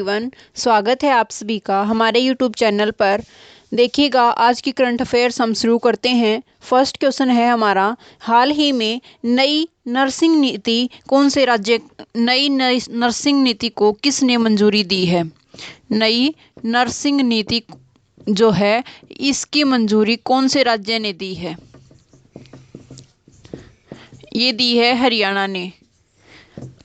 Everyone, स्वागत है आप सभी का हमारे यूट्यूब चैनल पर। देखिएगा, आज की करंट अफेयर्स हम शुरू करते हैं। फर्स्ट क्वेश्चन है हमारा, हाल ही में नई नर्सिंग नीति कौन से राज्य नई नर्सिंग नीति को किसने मंजूरी दी है? नई नर्सिंग नीति जो है इसकी मंजूरी कौन से राज्य ने दी है? ये दी है हरियाणा ने।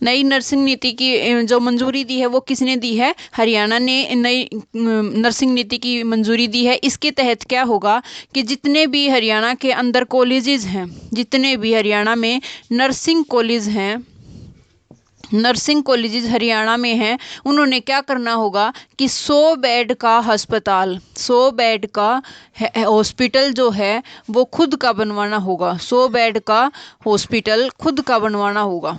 नई नर्सिंग नीति की जो मंजूरी दी है वो किसने दी है? हरियाणा ने नई नर्सिंग नीति की मंजूरी दी है। इसके तहत क्या होगा कि जितने भी हरियाणा के अंदर कॉलेजेस हैं, जितने भी हरियाणा में नर्सिंग कॉलेज हैं, नर्सिंग कॉलेजेस हरियाणा में हैं, उन्होंने क्या करना होगा कि 100 बेड का अस्पताल, 100 बेड का हॉस्पिटल जो है वो खुद का बनवाना होगा। 100 बेड का हॉस्पिटल खुद का बनवाना होगा,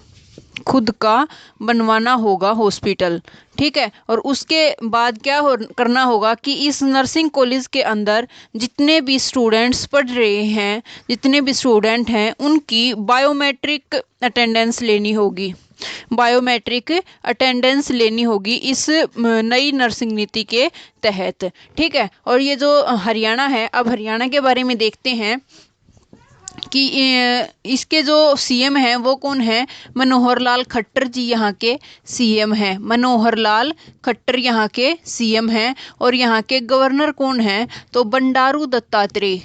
खुद का बनवाना होगा हॉस्पिटल। ठीक है। और उसके बाद क्या करना होगा कि इस नर्सिंग कॉलेज के अंदर जितने भी स्टूडेंट्स पढ़ रहे हैं, जितने भी स्टूडेंट हैं, उनकी बायोमेट्रिक अटेंडेंस लेनी होगी। बायोमेट्रिक अटेंडेंस लेनी होगी इस नई नर्सिंग नीति के तहत। ठीक है। और ये जो हरियाणा है, अब हरियाणा के बारे में देखते हैं कि इसके जो सीएम हैं वो कौन है? मनोहर लाल खट्टर जी यहाँ के सीएम हैं। मनोहर लाल खट्टर यहाँ के सीएम हैं। और यहाँ के गवर्नर कौन है? तो बंडारू दत्तात्रेय।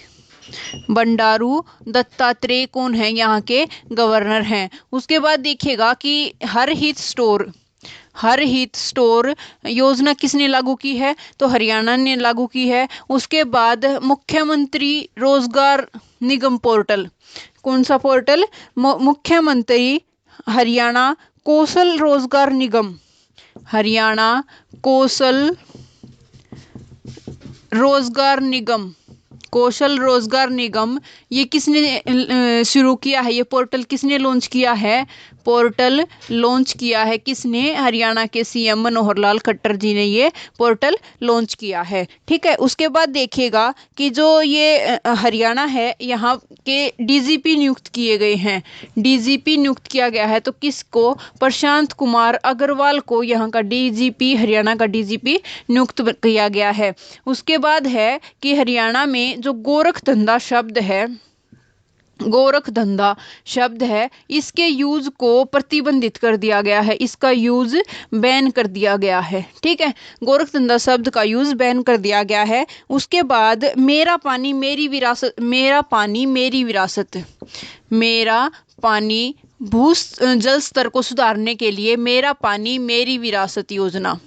बंडारू दत्तात्रेय कौन है? यहाँ के गवर्नर हैं। उसके बाद देखिएगा कि हर हित स्टोर योजना किसने लागू की है? तो हरियाणा ने लागू की है। उसके बाद मुख्यमंत्री रोजगार निगम पोर्टल, कौन सा पोर्टल? मुख्यमंत्री हरियाणा कौशल रोजगार निगम, हरियाणा कौशल रोजगार निगम, कौशल रोजगार निगम, ये किसने शुरू किया है? ये पोर्टल किसने लॉन्च किया है? पोर्टल लॉन्च किया है किसने? हरियाणा के सीएम मनोहर लाल खट्टर जी ने ये पोर्टल लॉन्च किया है। ठीक है। उसके बाद देखिएगा कि जो ये हरियाणा है, यहाँ के डीजीपी नियुक्त किए गए हैं। डीजीपी नियुक्त किया गया है तो किसको? प्रशांत कुमार अग्रवाल को यहाँ का डीजीपी, हरियाणा का डीजीपी नियुक्त किया गया है। उसके बाद है कि हरियाणा में जो गोरख धंधा शब्द है, गोरख धंधा शब्द है, इसके यूज को प्रतिबंधित कर दिया गया है। इसका यूज बैन कर दिया गया है। ठीक है। गोरख धंधा शब्द का यूज बैन कर दिया गया है। उसके बाद मेरा पानी मेरी विरासत, मेरा पानी मेरी विरासत, मेरा पानी जल स्तर को सुधारने के लिए मेरा पानी मेरी विरासत योजना,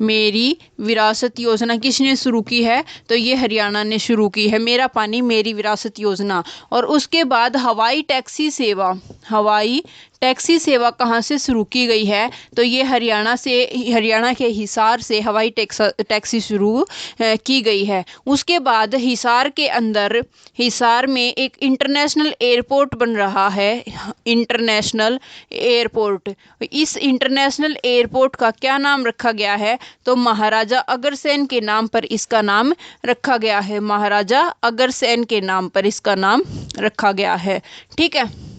मेरी विरासत योजना किसने शुरू की है? तो ये हरियाणा ने शुरू की है, मेरा पानी मेरी विरासत योजना। और उसके बाद हवाई टैक्सी सेवा, हवाई टैक्सी सेवा कहाँ से शुरू की गई है? तो ये हरियाणा से, हरियाणा के हिसार से हवाई टैक्सी शुरू की गई है। उसके बाद हिसार के अंदर, हिसार में एक इंटरनेशनल एयरपोर्ट बन रहा है, इंटरनेशनल एयरपोर्ट। इस इंटरनेशनल एयरपोर्ट का क्या नाम रखा गया है? तो महाराजा अग्रसेन के नाम पर इसका नाम रखा गया है। महाराजा अग्रसेन के नाम पर इसका नाम रखा गया है। ठीक है।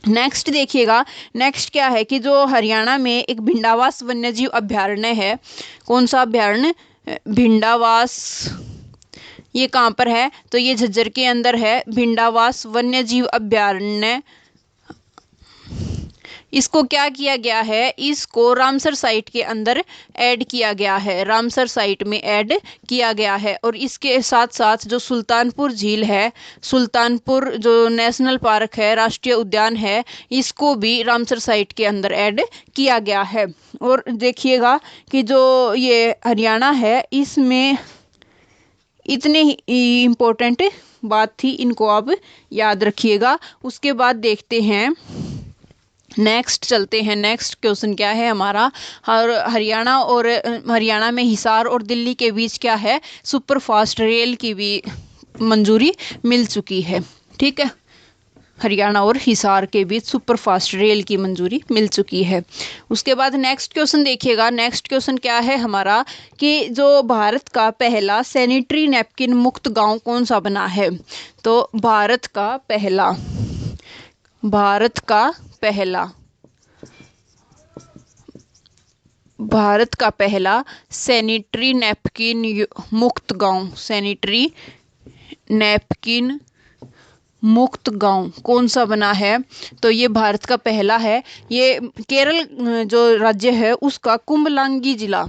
नेक्स्ट देखिएगा, नेक्स्ट क्या है कि जो हरियाणा में एक भिंडावास वन्यजीव अभ्यारण्य है। कौन सा अभ्यारण्य? भिंडावास। ये कहाँ पर है? तो ये झज्जर के अंदर है, भिंडावास वन्यजीव अभ्यारण्य। इसको क्या किया गया है? इसको रामसर साइट के अंदर ऐड किया गया है, रामसर साइट में ऐड किया गया है। और इसके साथ साथ जो सुल्तानपुर झील है, सुल्तानपुर जो नेशनल पार्क है, राष्ट्रीय उद्यान है, इसको भी रामसर साइट के अंदर ऐड किया गया है। और देखिएगा कि जो ये हरियाणा है, इसमें इतने ही इम्पोर्टेंट बात थी, इनको आप याद रखिएगा। उसके बाद देखते हैं, नेक्स्ट चलते हैं। नेक्स्ट क्वेश्चन क्या है हमारा? हरियाणा में हिसार और दिल्ली के बीच क्या है? सुपर फास्ट रेल की भी मंजूरी मिल चुकी है। ठीक है। हरियाणा और हिसार के बीच सुपर फास्ट रेल की मंजूरी मिल चुकी है। उसके बाद नेक्स्ट क्वेश्चन देखिएगा। नेक्स्ट क्वेश्चन क्या है हमारा कि जो भारत का पहला सैनिटरी नैपकिन मुक्त गांव कौन सा बना है? तो भारत का पहला भारत का पहला सैनिटरी नैपकिन मुक्त गांव, सैनिटरी नैपकिन मुक्त गांव कौन सा बना है? तो ये भारत का पहला है। ये केरल जो राज्य है उसका कुंभलांगी जिला,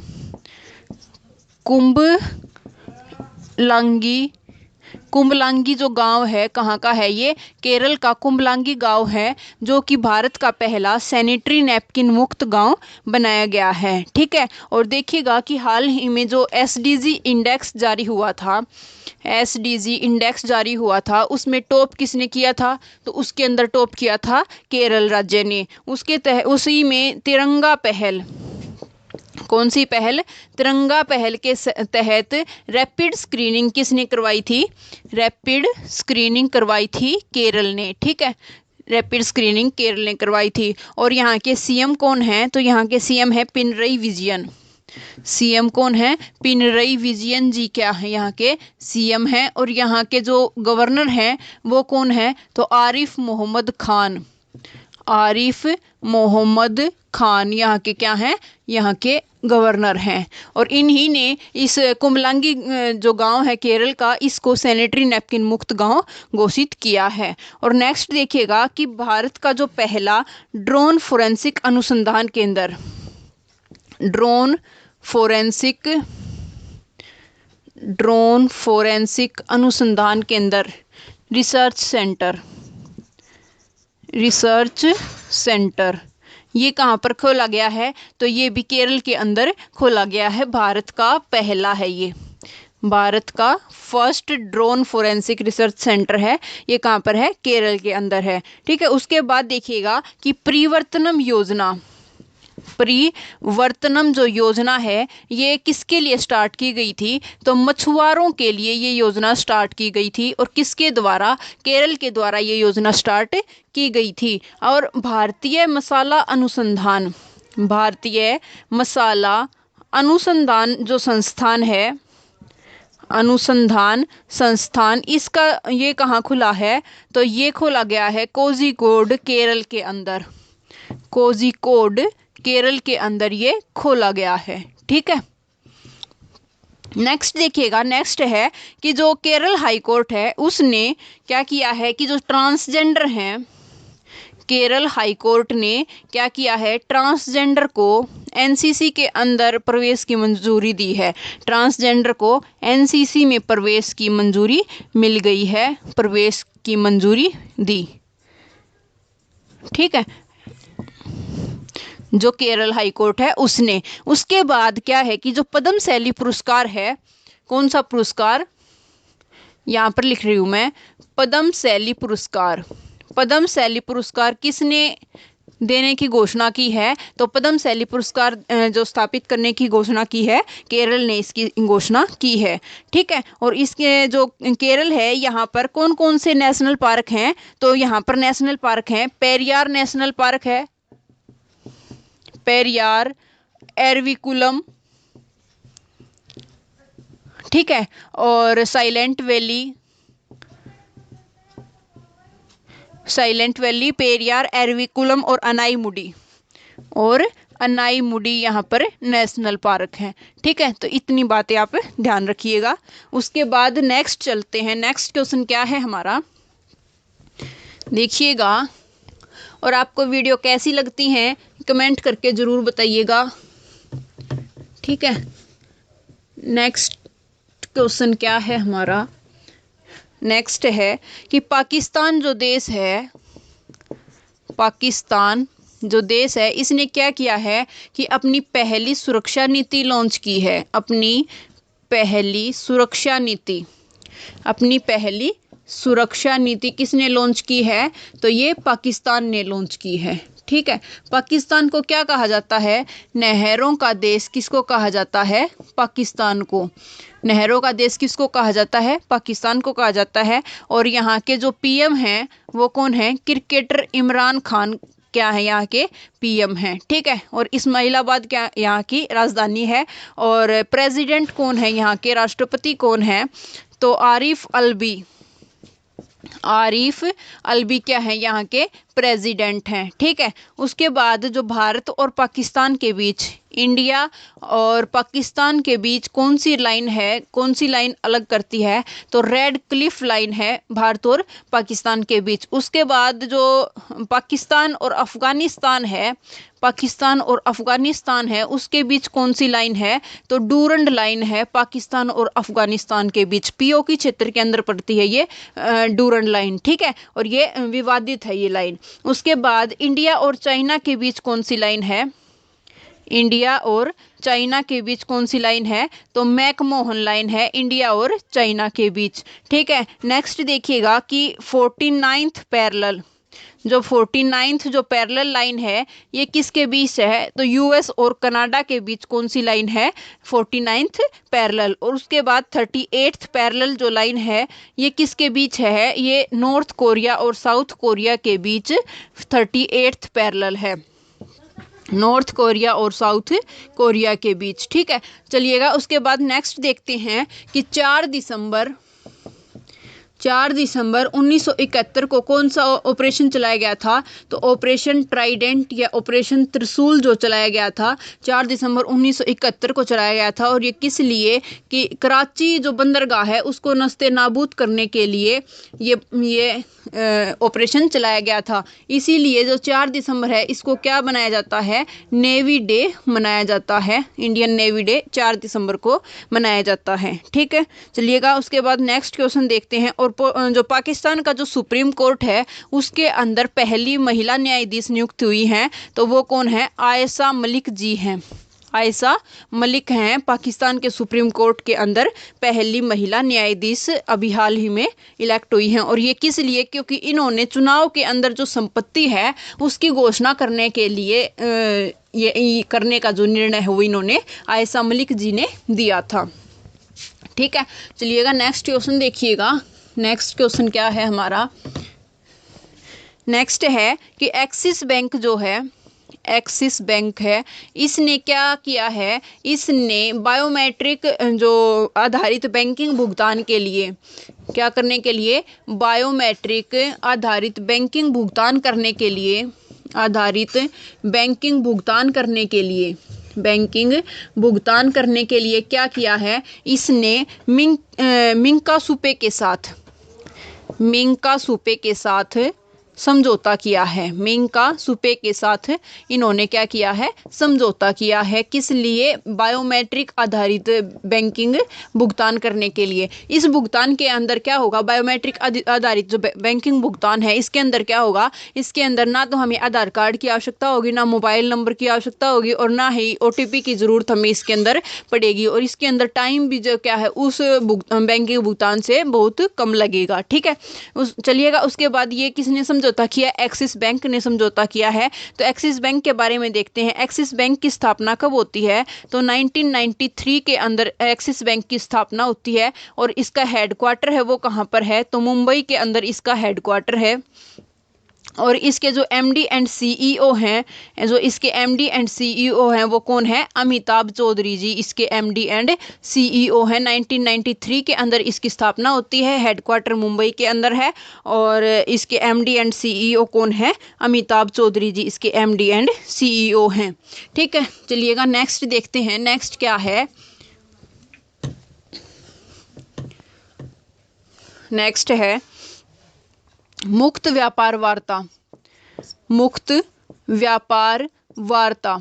कुंभलांगी जो गांव है कहाँ का है? ये केरल का कुंभलांगी गांव है, जो कि भारत का पहला सैनिटरी नैपकिन मुक्त गांव बनाया गया है। ठीक है, और देखिएगा कि हाल ही में जो एसडीजी इंडेक्स जारी हुआ था, एसडीजी इंडेक्स जारी हुआ था, उसमें टॉप किसने किया था? तो उसके अंदर टॉप किया था केरल राज्य ने। उसके उसी में तिरंगा पहल, कौन सी पहल? तिरंगा पहल के तहत रैपिड स्क्रीनिंग किसने करवाई थी? रैपिड स्क्रीनिंग करवाई थी केरल ने। ठीक है, रैपिड स्क्रीनिंग केरल ने करवाई थी। और यहाँ के सीएम कौन है? तो यहाँ के सीएम है पिनरई विजयन। सीएम कौन है? पिनरई विजयन जी क्या है? यहाँ के सीएम हैं। और यहाँ के जो गवर्नर हैं वो कौन है? तो आरिफ मोहम्मद खान, आरिफ मोहम्मद खान यहाँ के क्या हैं? यहाँ के गवर्नर हैं। और इन्हीं ने इस कुंभलांगी जो गांव है केरल का, इसको सैनिटरी नैपकिन मुक्त गांव घोषित किया है। और नेक्स्ट देखिएगा कि भारत का जो पहला ड्रोन फोरेंसिक अनुसंधान केंद्र, ड्रोन फोरेंसिक अनुसंधान केंद्र, रिसर्च सेंटर, ये कहाँ पर खोला गया है? तो ये भी केरल के अंदर खोला गया है। भारत का पहला है ये, भारत का first drone forensic research centre है। ये कहाँ पर है? केरल के अंदर है। ठीक है, उसके बाद देखिएगा कि परिवर्तनम जो योजना है ये किसके लिए स्टार्ट की गई थी? तो मछुआरों के लिए ये योजना स्टार्ट की गई थी। और किसके द्वारा? केरल के द्वारा ये योजना स्टार्ट की गई थी। और भारतीय मसाला अनुसंधान जो संस्थान है, अनुसंधान संस्थान, इसका ये कहाँ खुला है? तो ये खोला गया है कोझिकोड केरल के अंदर, कोझिकोड केरल के अंदर ये खोला गया है। ठीक है, नेक्स्ट देखिएगा, नेक्स्ट है कि जो केरल हाई कोर्ट है उसने क्या किया है कि जो ट्रांसजेंडर हैं, केरल हाई कोर्ट ने क्या किया है? ट्रांसजेंडर को एनसीसी के अंदर प्रवेश की मंजूरी दी है। ट्रांसजेंडर को एनसीसी में प्रवेश की मंजूरी मिल गई है, प्रवेश की मंजूरी दी। ठीक है, जो केरल हाई कोर्ट है उसने। उसके बाद क्या है कि जो पद्म शैली पुरस्कार है, कौन सा पुरस्कार? यहाँ पर लिख रही हूँ मैं, पद्म शैली पुरस्कार। पद्म शैली पुरस्कार किसने देने की घोषणा की है? तो पद्म शैली पुरस्कार जो स्थापित करने की घोषणा की है, केरल ने इसकी घोषणा की है। ठीक है, और इसके जो केरल है यहाँ पर कौन कौन से नेशनल पार्क हैं? तो यहाँ पर नेशनल पार्क हैं, पेरियार नेशनल पार्क है, पेरियार, एरविकुलम, ठीक है, और साइलेंट वैली, पेरियार, एरविकुलम और अनाईमुडी यहाँ पर नेशनल पार्क हैं। ठीक है, तो इतनी बातें आप ध्यान रखिएगा। उसके बाद नेक्स्ट चलते हैं। नेक्स्ट क्वेश्चन क्या है हमारा, देखिएगा। और आपको वीडियो कैसी लगती हैं कमेंट करके ज़रूर बताइएगा। ठीक है, नेक्स्ट क्वेश्चन क्या है हमारा, नेक्स्ट है कि पाकिस्तान जो देश है, पाकिस्तान जो देश है इसने क्या किया है कि अपनी पहली सुरक्षा नीति लॉन्च की है। अपनी पहली सुरक्षा नीति किसने लॉन्च की है? तो ये पाकिस्तान ने लॉन्च की है। ठीक है, पाकिस्तान को क्या कहा जाता है? नहरों का देश किसको कहा जाता है? पाकिस्तान को। नहरों का देश किसको कहा जाता है? पाकिस्तान को कहा जाता है। और यहाँ के जो पीएम हैं वो कौन है? क्रिकेटर इमरान खान क्या है यहाँ के पीएम हैं। ठीक है, और इस्माइलाबाद क्या यहाँ की राजधानी है। और प्रेसिडेंट कौन है यहाँ के? राष्ट्रपति कौन है? तो आरिफ अलवी क्या है यहाँ के प्रेसिडेंट हैं। ठीक है, उसके बाद जो भारत और पाकिस्तान के बीच, इंडिया और पाकिस्तान के बीच कौन सी लाइन है, कौन सी लाइन अलग करती है, तो रेड क्लिफ लाइन है भारत और पाकिस्तान के बीच। उसके बाद जो पाकिस्तान और अफगानिस्तान है, पाकिस्तान और अफगानिस्तान है, उसके बीच कौन सी लाइन है, तो डूरंड लाइन है पाकिस्तान और अफगानिस्तान के बीच। पीओके क्षेत्र के अंदर पड़ती है ये डूरंड लाइन। ठीक है, और ये विवादित है ये लाइन। उसके बाद इंडिया और चाइना के बीच कौन सी लाइन है, इंडिया और चाइना के बीच कौन सी लाइन है, तो मैकमोहन लाइन है इंडिया और चाइना के बीच। ठीक है, नेक्स्ट देखिएगा कि 49th पैरेलल, जो 49th जो पैरेलल लाइन है ये किसके बीच है, तो यूएस और कनाडा के बीच कौन सी लाइन है, 49th पैरेलल। और उसके बाद 38th पैरेलल जो लाइन है ये किसके बीच है, ये नॉर्थ कोरिया और साउथ कोरिया के बीच 38th पैरेलल है, नॉर्थ कोरिया और साउथ कोरिया के बीच। ठीक है, चलिएगा उसके बाद नेक्स्ट देखते हैं कि 4 दिसंबर 1971 को कौन सा ऑपरेशन चलाया गया था, तो ऑपरेशन ट्राइडेंट या ऑपरेशन त्रिशूल जो चलाया गया था 4 दिसंबर 1971 को चलाया गया था। और ये किस लिए, कि कराची जो बंदरगाह है उसको नस्ते नाबूद करने के लिए ये ऑपरेशन चलाया गया था। इसीलिए जो 4 दिसंबर है इसको क्या बनाया जाता है, नेवी डे मनाया जाता है, इंडियन नेवी डे 4 दिसंबर को मनाया जाता है। ठीक है, चलिएगा उसके बाद नेक्स्ट क्वेश्चन देखते हैं। और जो पाकिस्तान का जो सुप्रीम कोर्ट है उसके अंदर पहली महिला न्यायाधीश नियुक्त हुई हैं, तो वो कौन है, आयशा मलिक जी हैं। आयशा मलिक हैं पाकिस्तान के सुप्रीम कोर्ट के अंदर पहली महिला न्यायाधीश, अभी हाल ही में इलेक्ट हुई हैं। और ये किस लिए, क्योंकि इन्होंने चुनाव के अंदर जो संपत्ति है उसकी घोषणा करने के लिए ये करने का जो निर्णय है वो इन्होंने आयशा मलिक जी ने दिया था। ठीक है, चलिएगा नेक्स्ट क्वेश्चन देखिएगा। नेक्स्ट क्वेश्चन क्या है हमारा, नेक्स्ट है कि एक्सिस बैंक जो है, एक्सिस बैंक है, इसने क्या किया है, इसने बायोमेट्रिक जो आधारित बैंकिंग भुगतान के लिए, क्या करने के लिए, बायोमेट्रिक आधारित बैंकिंग भुगतान करने के लिए, आधारित बैंकिंग भुगतान करने के लिए, बैंकिंग भुगतान करने के लिए क्या किया है, इसने मिंका सुपे के साथ समझौता किया है। मिंका सुपे के साथ इन्होंने क्या किया है, समझौता किया है। किस लिए, बायोमेट्रिक आधारित बैंकिंग भुगतान करने के लिए। इस भुगतान के अंदर क्या होगा, बायोमेट्रिक आधारित जो बैंकिंग भुगतान है इसके अंदर क्या होगा, इसके अंदर ना तो हमें आधार कार्ड की आवश्यकता होगी, ना मोबाइल नंबर की आवश्यकता होगी, और ना ही OTP की ज़रूरत हमें इसके अंदर पड़ेगी। और इसके अंदर टाइम भी जो क्या है उस बैंकिंग भुगतान से बहुत कम लगेगा। ठीक है, चलिएगा उसके बाद ये किसने समझौता किया, एक्सिस बैंक ने समझौता किया है। तो एक्सिस बैंक के बारे में देखते हैं। एक्सिस बैंक की स्थापना कब होती है, तो 1993 के अंदर एक्सिस बैंक की स्थापना होती है। और इसका हेडक्वार्टर है वो कहाँ पर है, तो मुंबई के अंदर इसका हेडक्वार्टर है। और इसके जो MD एंड CEO हैं, जो इसके MD एंड CEO हैं वो कौन है, अमिताभ चौधरी जी इसके MD एंड CEO हैं। 1993 के अंदर इसकी स्थापना होती है, हेडक्वार्टर मुंबई के अंदर है। और इसके MD एंड CEO कौन है, अमिताभ चौधरी जी इसके MD एंड CEO हैं। ठीक है, चलिएगा नेक्स्ट देखते हैं। नेक्स्ट क्या है, नेक्स्ट है मुक्त व्यापार वार्ता। मुक्त व्यापार वार्ता,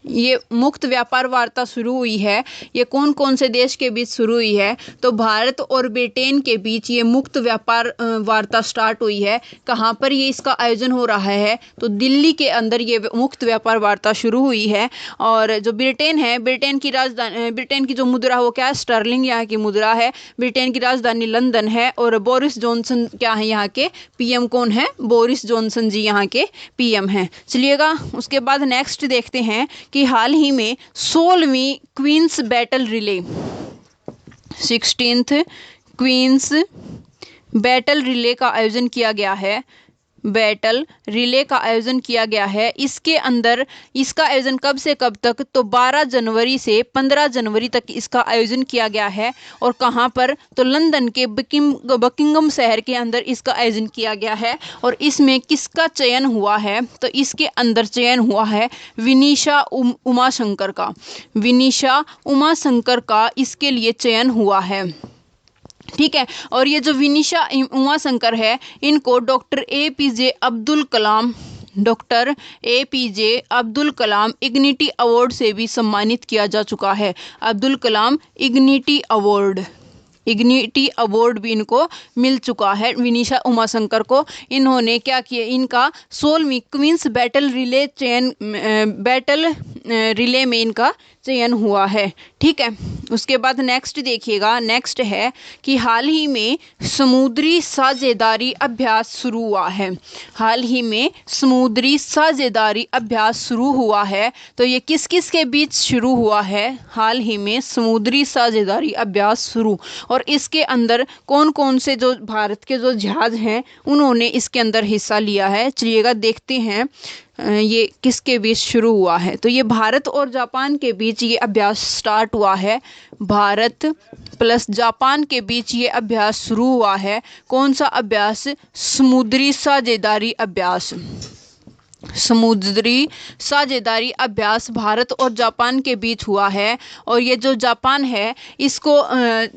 ये मुक्त व्यापार वार्ता शुरू हुई है, ये कौन कौन से देश के बीच शुरू हुई है, तो भारत और ब्रिटेन के बीच ये मुक्त व्यापार वार्ता स्टार्ट हुई है। कहाँ पर ये इसका आयोजन हो रहा है, तो दिल्ली के अंदर ये मुक्त व्यापार वार्ता शुरू हुई है। और जो ब्रिटेन है, ब्रिटेन की राजधानी, ब्रिटेन की जो मुद्रा वो क्या है, स्टर्लिंग यहाँ की मुद्रा है। ब्रिटेन की राजधानी लंदन है। और बोरिस जॉनसन क्या है यहाँ के PM, कौन है, बोरिस जॉनसन जी यहाँ के PM हैं। चलिएगा उसके बाद नेक्स्ट देखते हैं कि हाल ही में 16वीं Queen's Baton Relay, 16th Queen's Baton Relay का आयोजन किया गया है। बैटल रिले का आयोजन किया गया है। इसके अंदर इसका आयोजन कब से कब तक, तो 12 जनवरी से 15 जनवरी तक इसका आयोजन किया गया है। और कहाँ पर, तो लंदन के बकिंगम शहर के अंदर इसका आयोजन किया गया है। और इसमें किसका चयन हुआ है, तो इसके अंदर चयन हुआ है विनीशा उमाशंकर का। विनीशा उमाशंकर का इसके लिए चयन हुआ है। ठीक है। और ये जो विनीशा उमाशंकर है, इनको doctor APJ Abdul Kalam इग्निटी award से भी सम्मानित किया जा चुका है। अब्दुल कलाम इग्निटी अवार्ड भी इनको मिल चुका है विनीशा उमाशंकर को। इन्होंने क्या किया, इनका 16वीं क्वींस बैटल रिले में इनका चयन हुआ है। ठीक है। उसके बाद नेक्स्ट देखिएगा, नेक्स्ट है कि हाल ही में समुद्री साझेदारी अभ्यास शुरू हुआ है। हाल ही में समुद्री साझेदारी अभ्यास शुरू हुआ है। तो ये किस किस के बीच शुरू हुआ है, हाल ही में समुद्री साझेदारी अभ्यास शुरू। और इसके अंदर कौन कौन से जो भारत के जो जहाज हैं उन्होंने इसके अंदर हिस्सा लिया है, चलिएगा देखते हैं ये किसके बीच शुरू हुआ है। तो ये भारत और जापान के बीच ये अभ्यास स्टार्ट हुआ है। भारत प्लस जापान के बीच ये अभ्यास शुरू हुआ है। कौन सा अभ्यास, समुद्री साझेदारी अभ्यास। समुद्री साझेदारी अभ्यास भारत और जापान के बीच हुआ है। और ये जो जापान है इसको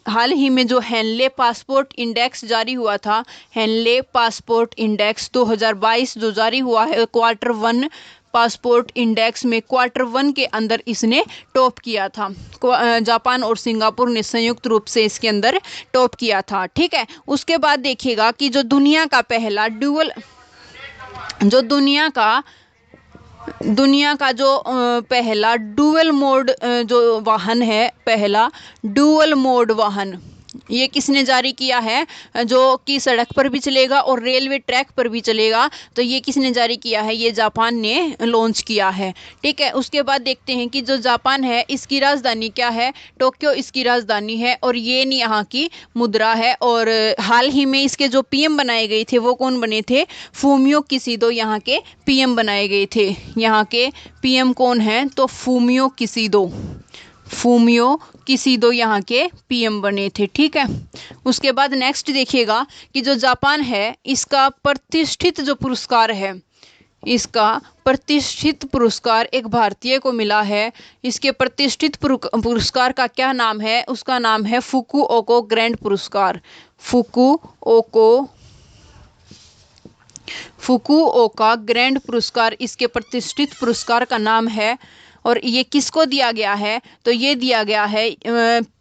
हाल ही में जो हेनले पासपोर्ट इंडेक्स जारी हुआ था, हेनले पासपोर्ट इंडेक्स 2022 जो जारी हुआ है, Q1 पासपोर्ट इंडेक्स में Q1 के अंदर इसने टॉप किया था। जापान और सिंगापुर ने संयुक्त रूप से इसके अंदर टॉप किया था। ठीक है। उसके बाद देखिएगा कि जो दुनिया का पहला डुअल मोड जो वाहन है, पहला डुअल मोड वाहन, ये किसने जारी किया है, जो कि सड़क पर भी चलेगा और रेलवे ट्रैक पर भी चलेगा। तो ये किसने जारी किया है, ये जापान ने लॉन्च किया है। ठीक है। उसके बाद देखते हैं कि जो जापान है इसकी राजधानी क्या है, टोक्यो इसकी राजधानी है और येन यहाँ की मुद्रा है। और हाल ही में इसके जो PM बनाए गए थे वो कौन बने थे, फूमियो किसीदो यहाँ के PM बनाए गए थे। यहाँ के PM कौन है, तो फूमियो किसीदो यहाँ के PM बने थे। ठीक है। उसके बाद नेक्स्ट देखिएगा कि जो जापान है इसका प्रतिष्ठित जो पुरस्कार है, इसका प्रतिष्ठित पुरस्कार एक भारतीय को मिला है। इसके प्रतिष्ठित पुरस्कार का क्या नाम है, उसका नाम है फुकुओका ग्रैंड पुरस्कार। फुकुओका ग्रैंड पुरस्कार इसके प्रतिष्ठित पुरस्कार का नाम है। और ये किसको दिया गया है, तो ये दिया गया है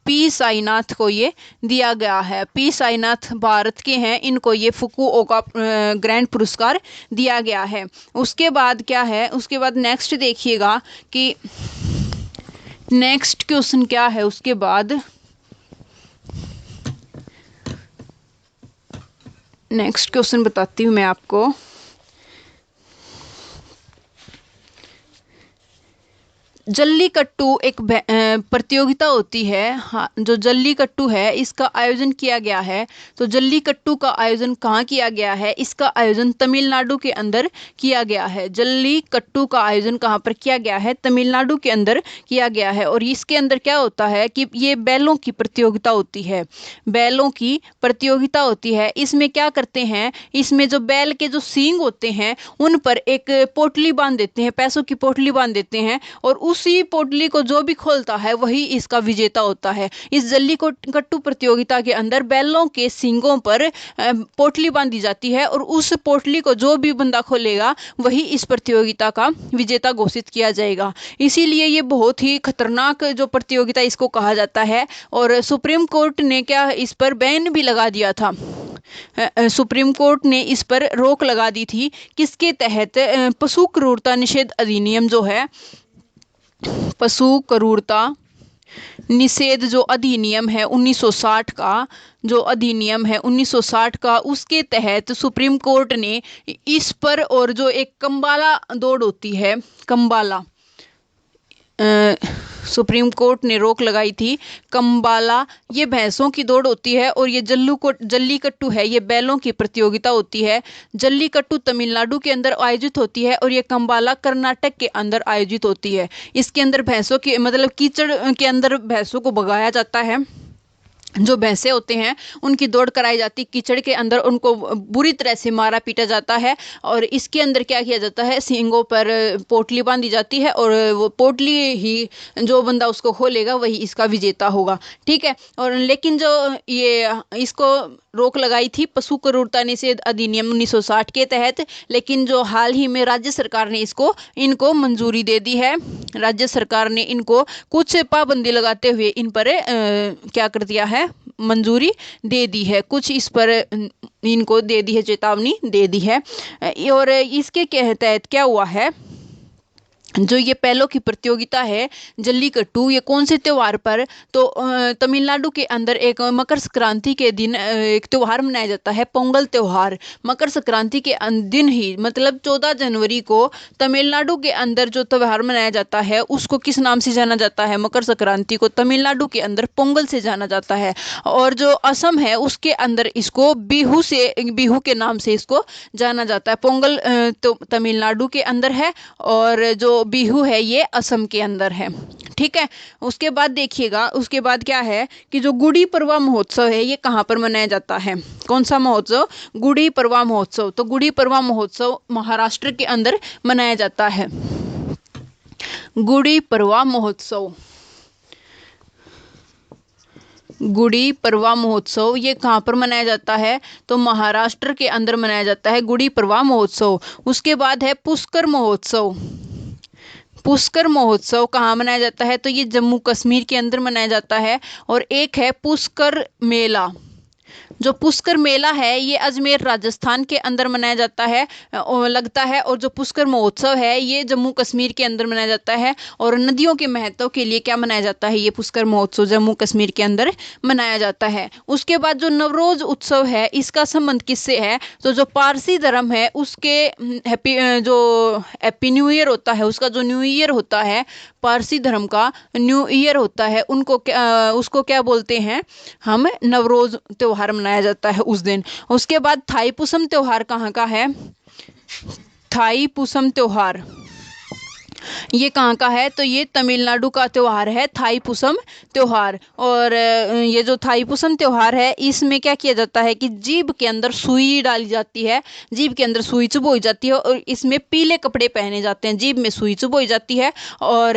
P साईनाथ को ये दिया गया है। P साईनाथ भारत के हैं, इनको ये फुकुओका ग्रैंड पुरस्कार दिया गया है। उसके बाद क्या है, उसके बाद नेक्स्ट देखिएगा कि नेक्स्ट क्वेश्चन क्या है। उसके बाद नेक्स्ट क्वेश्चन बताती हूँ मैं आपको। जल्लीकट्टू एक प्रतियोगिता होती है। हाँ, जो जल्लीकट्टू है इसका आयोजन किया गया है। तो जल्लीकट्टू का आयोजन कहाँ किया गया है, इसका आयोजन तमिलनाडु के अंदर किया गया है। जल्लीकट्टू का आयोजन कहाँ पर किया गया है, तमिलनाडु के अंदर किया गया है। और इसके अंदर क्या होता है कि ये बैलों की प्रतियोगिता होती है, बैलों की प्रतियोगिता होती है। इसमें क्या करते हैं, इसमें जो बैल के जो सींग होते हैं उन पर एक पोटली बांध देते हैं, पैसों की पोटली बांध देते हैं। और उसी पोटली को जो भी खोलता है वही इसका विजेता होता है। इस जल्लीकट्टू प्रतियोगिता के अंदर बैलों के सींगों पर पोटली बांधी जाती है और उस पोटली को जो भी बंदा खोलेगा वही इस प्रतियोगिता का विजेता घोषित किया जाएगा। इसीलिए ये बहुत ही खतरनाक जो प्रतियोगिता इसको कहा जाता है। और सुप्रीम कोर्ट ने क्या इस पर बैन भी लगा दिया था। सुप्रीम कोर्ट ने इस पर रोक लगा दी थी, किसके तहत, पशु क्रूरता निषेध अधिनियम जो है, पशु क्रूरता निषेध जो अधिनियम है 1960 का, जो अधिनियम है 1960 का, उसके तहत सुप्रीम कोर्ट ने इस पर, और जो एक कंबाला दौड़ होती है, कंबाला सुप्रीम कोर्ट ने रोक लगाई थी। कंबाला ये भैंसों की दौड़ होती है और ये जल्लीकट्टू है ये बैलों की प्रतियोगिता होती है। जल्लीकट्टू तमिलनाडु के अंदर आयोजित होती है और ये कंबाला कर्नाटक के अंदर आयोजित होती है। इसके अंदर भैंसों की मतलब कीचड़ के अंदर भैंसों को भगाया जाता है। जो भैंसे होते हैं उनकी दौड़ कराई जाती, कीचड़ के अंदर उनको बुरी तरह से मारा पीटा जाता है। और इसके अंदर क्या किया जाता है, सींगों पर पोटली बांधी जाती है और वो पोटली ही जो बंदा उसको खोलेगा वही इसका विजेता होगा। ठीक है। और लेकिन जो ये इसको रोक लगाई थी पशु क्रूरता निषेध अधिनियम 1960 के तहत, लेकिन जो हाल ही में राज्य सरकार ने इनको मंजूरी दे दी है। राज्य सरकार ने इनको कुछ पाबंदी लगाते हुए इन पर क्या कर दिया है, मंजूरी दे दी है। कुछ इस पर इनको दे दी है, चेतावनी दे दी है। और इसके तहत क्या हुआ है, जो ये बैलों की प्रतियोगिता है जल्लीकट्टू, ये कौन से त्योहार पर, तो तमिलनाडु के अंदर एक मकर संक्रांति के दिन एक त्योहार मनाया जाता है, पोंगल त्योहार। मकर संक्रांति के दिन ही मतलब 14 जनवरी को तमिलनाडु के अंदर जो त्योहार मनाया जाता है उसको किस नाम से जाना जाता है, मकर संक्रांति को तमिलनाडु के अंदर पोंगल से जाना जाता है। और जो असम है उसके अंदर इसको बिहू के नाम से इसको जाना जाता है। पोंगल तो तमिलनाडु के अंदर है और जो बिहू है ये असम के अंदर है। ठीक है। उसके बाद देखिएगा, उसके बाद क्या है कि जो गुड़ी पड़वा महोत्सव है ये कहाँ पर मनाया जाता है, कौन सा महोत्सव, गुड़ी पड़वा महोत्सव। तो गुड़ी पड़वा महोत्सव महाराष्ट्र के अंदर मनाया जाता है। गुड़ी पड़वा महोत्सव, गुड़ी पड़वा महोत्सव ये कहाँ पर मनाया जाता है, तो महाराष्ट्र के अंदर मनाया जाता है गुड़ी पड़वा महोत्सव। उसके बाद है पुष्कर महोत्सव। पुष्कर महोत्सव कहाँ मनाया जाता है, तो ये जम्मू कश्मीर के अंदर मनाया जाता है। और एक है पुष्कर मेला। जो पुष्कर मेला है ये अजमेर राजस्थान के अंदर मनाया जाता है लगता है। और जो पुष्कर महोत्सव है ये जम्मू कश्मीर के अंदर मनाया जाता है। और नदियों के महत्व के लिए क्या मनाया जाता है, ये पुष्कर महोत्सव जम्मू कश्मीर के अंदर मनाया जाता है। उसके बाद जो नवरोज उत्सव है इसका संबंध किससे है, तो जो पारसी धर्म है उसके हैप्पी न्यू ईयर होता है, उसका जो न्यू ईयर होता है पारसी धर्म का न्यू ईयर होता है, उसको क्या बोलते हैं हम, नवरोज त्योहार मनाया जाता है उस दिन। उसके बाद थाईपुसम त्योहार कहाँ का है, थाईपुसम त्योहार ये कहाँ का है, तो ये तमिलनाडु का त्योहार है थाईपुसम त्योहार। और ये जो थाईपुसम त्योहार है इसमें क्या किया जाता है कि जीभ के अंदर सुई डाली जाती है, जीभ के अंदर सुई चुभोई जाती है और इसमें पीले कपड़े पहने जाते हैं, जीभ में सुई चुभोई जाती है और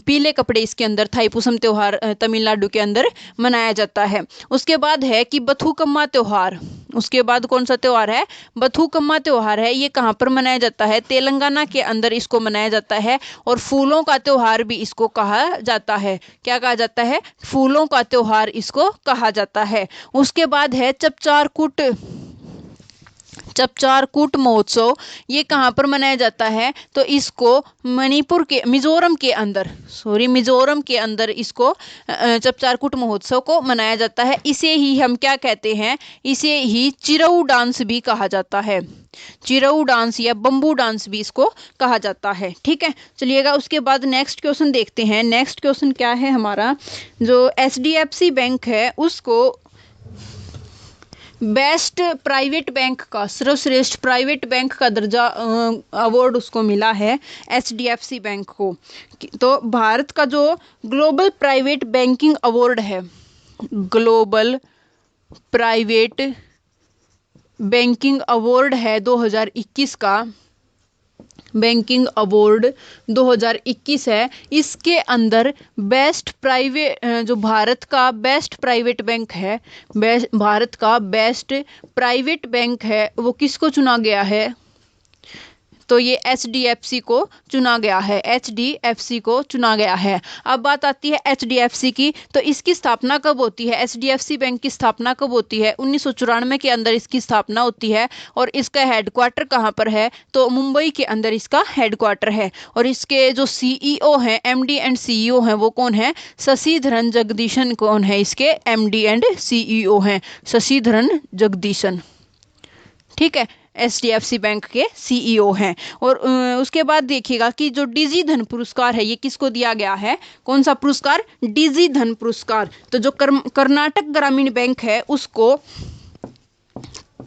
पीले कपड़े इसके अंदर थाईपुसम त्योहार तमिलनाडु के अंदर मनाया जाता है। उसके बाद है कि बथुकम्मा त्योहार। उसके बाद कौन सा त्योहार है, बथुकम्मा त्योहार है, ये कहाँ पर मनाया जाता है, तेलंगाना के अंदर इसको मनाया जाता है। और फूलों का त्योहार भी इसको कहा जाता है, क्या कहा जाता है, फूलों का त्योहार इसको कहा जाता है। उसके बाद है चपचारकूट महोत्सव, ये कहाँ पर मनाया जाता है, तो इसको मिजोरम के अंदर इसको चपचारकूट महोत्सव को मनाया जाता है। इसे ही हम क्या कहते हैं, इसे ही चिरऊ डांस भी कहा जाता है, चिरऊ डांस या बम्बू डांस भी इसको कहा जाता है। ठीक है, चलिएगा उसके बाद नेक्स्ट क्वेश्चन देखते हैं। नेक्स्ट क्वेश्चन क्या है हमारा, जो HDFC बैंक है उसको बेस्ट प्राइवेट बैंक का, सर्वश्रेष्ठ प्राइवेट बैंक का दर्जा अवार्ड उसको मिला है HDFC बैंक को। तो भारत का जो ग्लोबल प्राइवेट बैंकिंग अवार्ड है, ग्लोबल प्राइवेट बैंकिंग अवार्ड है 2021 का, बैंकिंग अवार्ड 2021 है। इसके अंदर बेस्ट प्राइवेट, जो भारत का बेस्ट प्राइवेट बैंक है, भारत का बेस्ट प्राइवेट बैंक है वो किसको चुना गया है, तो ये HDFC को चुना गया है, HDFC को चुना गया है। अब बात आती है HDFC की, तो इसकी स्थापना कब होती है, HDFC बैंक की स्थापना कब होती है, 1994 के अंदर इसकी स्थापना होती है। और इसका हेडक्वार्टर कहाँ पर है, तो मुंबई के अंदर इसका हेडक्वार्टर है। और इसके जो CEO हैं, MD एंड CEO हैं, वो कौन है, शशिधरन जगदीशन कौन है, इसके MD एंड CEO हैं शशिधरन जगदीशन। ठीक है, HDFC बैंक के CEO हैं। और उसके बाद देखिएगा कि जो DG धन पुरस्कार है ये किसको दिया गया है, कौन सा पुरस्कार, DG धन पुरस्कार। तो जो कर्नाटक ग्रामीण बैंक है उसको,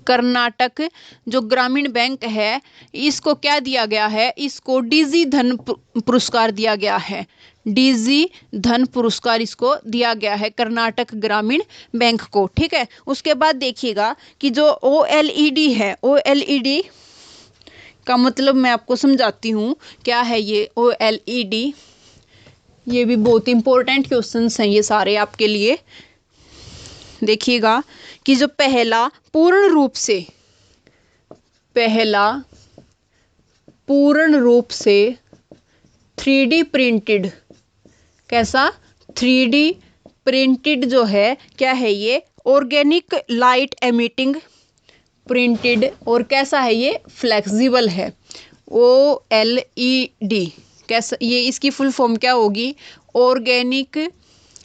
कर्नाटक जो ग्रामीण बैंक है इसको क्या दिया गया है, इसको DG धन पुरस्कार दिया गया है। DG धन पुरस्कार इसको दिया गया है कर्नाटक ग्रामीण बैंक को। ठीक है, उसके बाद देखिएगा कि जो OLED है, OLED का मतलब मैं आपको समझाती हूँ क्या है ये OLED। ये भी बहुत इंपॉर्टेंट क्वेश्चंस हैं ये सारे आपके लिए। देखिएगा कि जो पहला पूर्ण रूप से 3D प्रिंटेड, कैसा 3D प्रिंटेड जो है क्या है ये, ऑर्गेनिक लाइट एमिटिंग प्रिंटेड, और कैसा है ये, फ्लेक्सिबल है। OLED कैसा, ये इसकी फुल फॉर्म क्या होगी, ऑर्गेनिक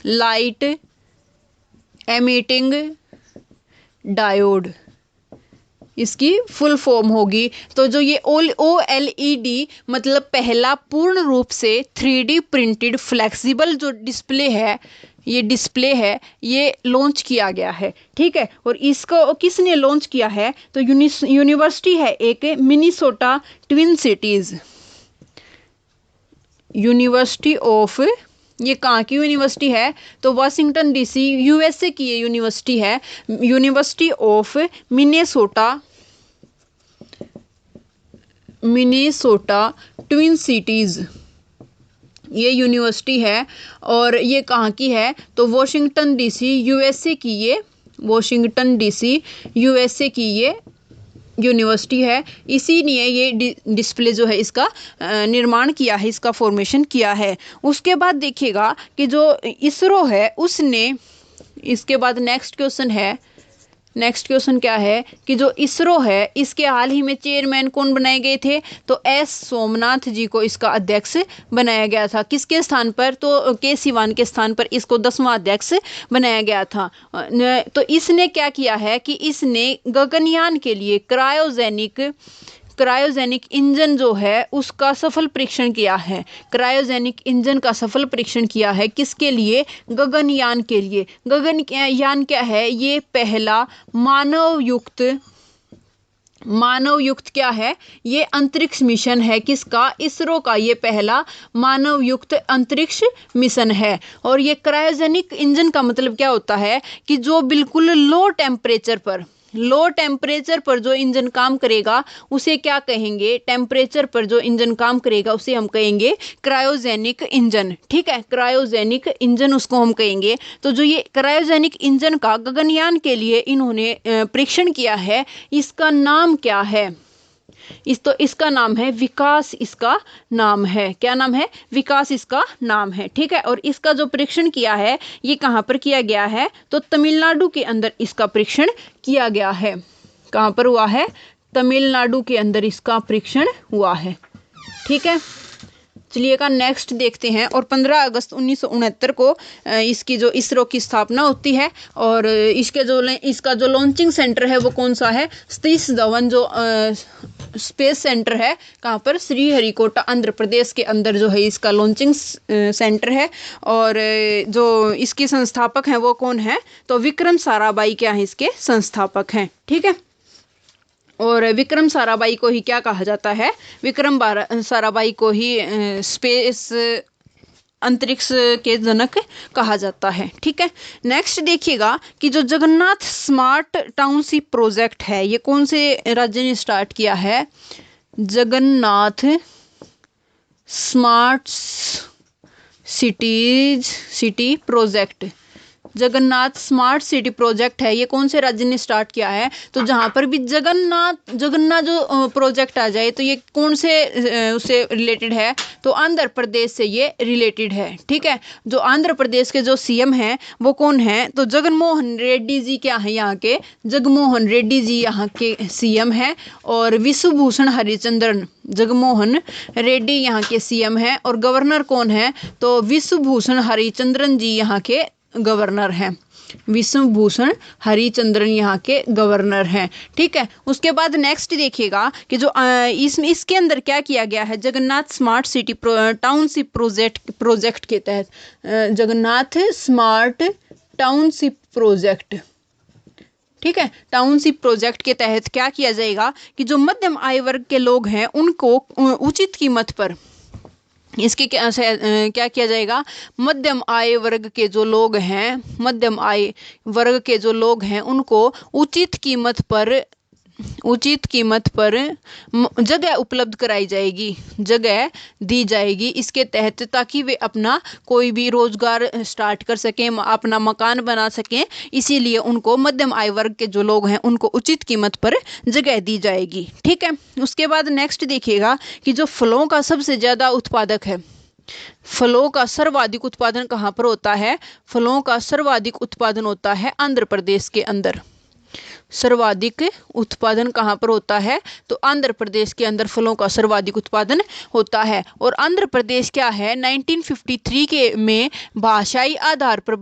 लाइट एमिटिंग डायोड, इसकी फुल फॉर्म होगी। तो जो ये OLED मतलब पहला पूर्ण रूप से 3D प्रिंटेड फ्लेक्सिबल जो डिस्प्ले है, ये डिस्प्ले है, ये लॉन्च किया गया है। ठीक है, और इसको किसने लॉन्च किया है, तो यूनिवर्सिटी है एक, Minnesota twin cities university of, ये कहाँ की यूनिवर्सिटी है, तो वाशिंगटन DC USA की ये यूनिवर्सिटी है, university of Minnesota twin cities, ये यूनिवर्सिटी है। और ये कहाँ की है, तो वाशिंगटन DC USA की ये, वाशिंगटन DC USA की ये यूनिवर्सिटी है। इसी ने ये डिस्प्ले जो है इसका निर्माण किया है, इसका फॉर्मेशन किया है। उसके बाद देखिएगा कि जो इसरो है उसने, इसके बाद नेक्स्ट क्वेश्चन क्या है कि जो इसरो है इसके हाल ही में चेयरमैन कौन बनाए गए थे, तो S सोमनाथ जी को इसका अध्यक्ष बनाया गया था। किसके स्थान पर, तो के सिवान के स्थान पर इसको 10वां अध्यक्ष बनाया गया था। तो इसने क्या किया है कि इसने गगनयान के लिए क्रायोजेनिक इंजन जो है उसका सफल परीक्षण किया है। क्रायोजेनिक इंजन का सफल परीक्षण किया है किसके लिए, गगनयान के लिए। गगनयान क्या है, ये पहला मानव युक्त क्या है, ये अंतरिक्ष मिशन है। किसका, इसरो का ये पहला मानव युक्त अंतरिक्ष मिशन है। और ये क्रायोजेनिक इंजन का मतलब क्या होता है कि जो बिल्कुल लो टेम्परेचर पर जो इंजन काम करेगा उसे क्या कहेंगे, टेम्परेचर पर जो इंजन काम करेगा उसे हम कहेंगे क्रायोजेनिक इंजन। ठीक है, क्रायोजेनिक इंजन उसको हम कहेंगे। तो जो ये क्रायोजेनिक इंजन का गगनयान के लिए इन्होंने परीक्षण किया है, इसका नाम क्या है, इसका नाम है विकास, इसका नाम है, क्या नाम है, विकास इसका नाम है। ठीक है, और इसका जो परीक्षण किया है ये कहाँ पर किया गया है, तो तमिलनाडु के अंदर इसका परीक्षण किया गया है। कहाँ पर हुआ है, तमिलनाडु के अंदर इसका परीक्षण हुआ है। ठीक है, चलिए का नेक्स्ट देखते हैं। और 15 अगस्त 1969 को इसकी जो इसरो की स्थापना होती है। और इसका जो लॉन्चिंग सेंटर है वो कौन सा है, सतीश धवन जो स्पेस सेंटर है, कहाँ पर, श्रीहरिकोटा आंध्र प्रदेश के अंदर जो है इसका लॉन्चिंग सेंटर है। और जो इसके संस्थापक हैं वो कौन है, तो विक्रम साराभाई क्या है इसके संस्थापक हैं। ठीक है, और विक्रम साराभाई को ही क्या कहा जाता है, विक्रम साराभाई को ही स्पेस अंतरिक्ष के जनक कहा जाता है। ठीक है, नेक्स्ट देखिएगा कि जो जगन्नाथ स्मार्ट टाउनशिप प्रोजेक्ट है ये कौन से राज्य ने स्टार्ट किया है, Jagannath smart city project. Jagannath smart city project है ये कौन से राज्य ने स्टार्ट किया है, तो जहाँ पर भी जगन्नाथ जो प्रोजेक्ट आ जाए तो ये कौन से उससे रिलेटेड है, तो आंध्र प्रदेश से ये रिलेटेड है। ठीक है, जो आंध्र प्रदेश के जो CM हैं वो कौन है, तो जगनमोहन रेड्डी जी क्या है, यहाँ के जगमोहन रेड्डी जी यहाँ के CM हैं। और विश्वभूषण हरिचंद्रन, जगमोहन रेड्डी यहाँ के CM हैं। और गवर्नर कौन है, तो विश्वभूषण हरिचंद्रन जी यहाँ के गवर्नर हैं। विष्णु भूषण हरिचंद्रन यहाँ के गवर्नर हैं। ठीक है, उसके बाद नेक्स्ट देखिएगा कि जो इसके अंदर क्या किया गया है, Jagannath smart city township project के तहत, जगन्नाथ स्मार्ट टाउनशिप प्रोजेक्ट। ठीक है, टाउनशिप प्रोजेक्ट के तहत क्या किया जाएगा कि जो मध्यम आय वर्ग के लोग हैं उनको उचित कीमत पर, इसके क्या किया जाएगा, मध्यम आय वर्ग के जो लोग हैं, मध्यम आय वर्ग के जो लोग हैं उनको उचित कीमत पर जगह उपलब्ध कराई जाएगी, जगह दी जाएगी इसके तहत, ताकि वे अपना कोई भी रोजगार स्टार्ट कर सकें, अपना मकान बना सकें। इसीलिए उनको मध्यम आय वर्ग के जो लोग हैं उनको उचित कीमत पर जगह दी जाएगी। ठीक है, उसके बाद नेक्स्ट देखिएगा कि जो फलों का सबसे ज़्यादा उत्पादक है, फलों का सर्वाधिक उत्पादन कहाँ पर होता है, फलों का सर्वाधिक उत्पादन होता है आंध्र प्रदेश के अंदर। सर्वाधिक उत्पादन कहाँ पर होता है, तो आंध्र प्रदेश के अंदर फलों का सर्वाधिक उत्पादन होता है। और आंध्र प्रदेश क्या है, 1953 के में भाषाई आधार पर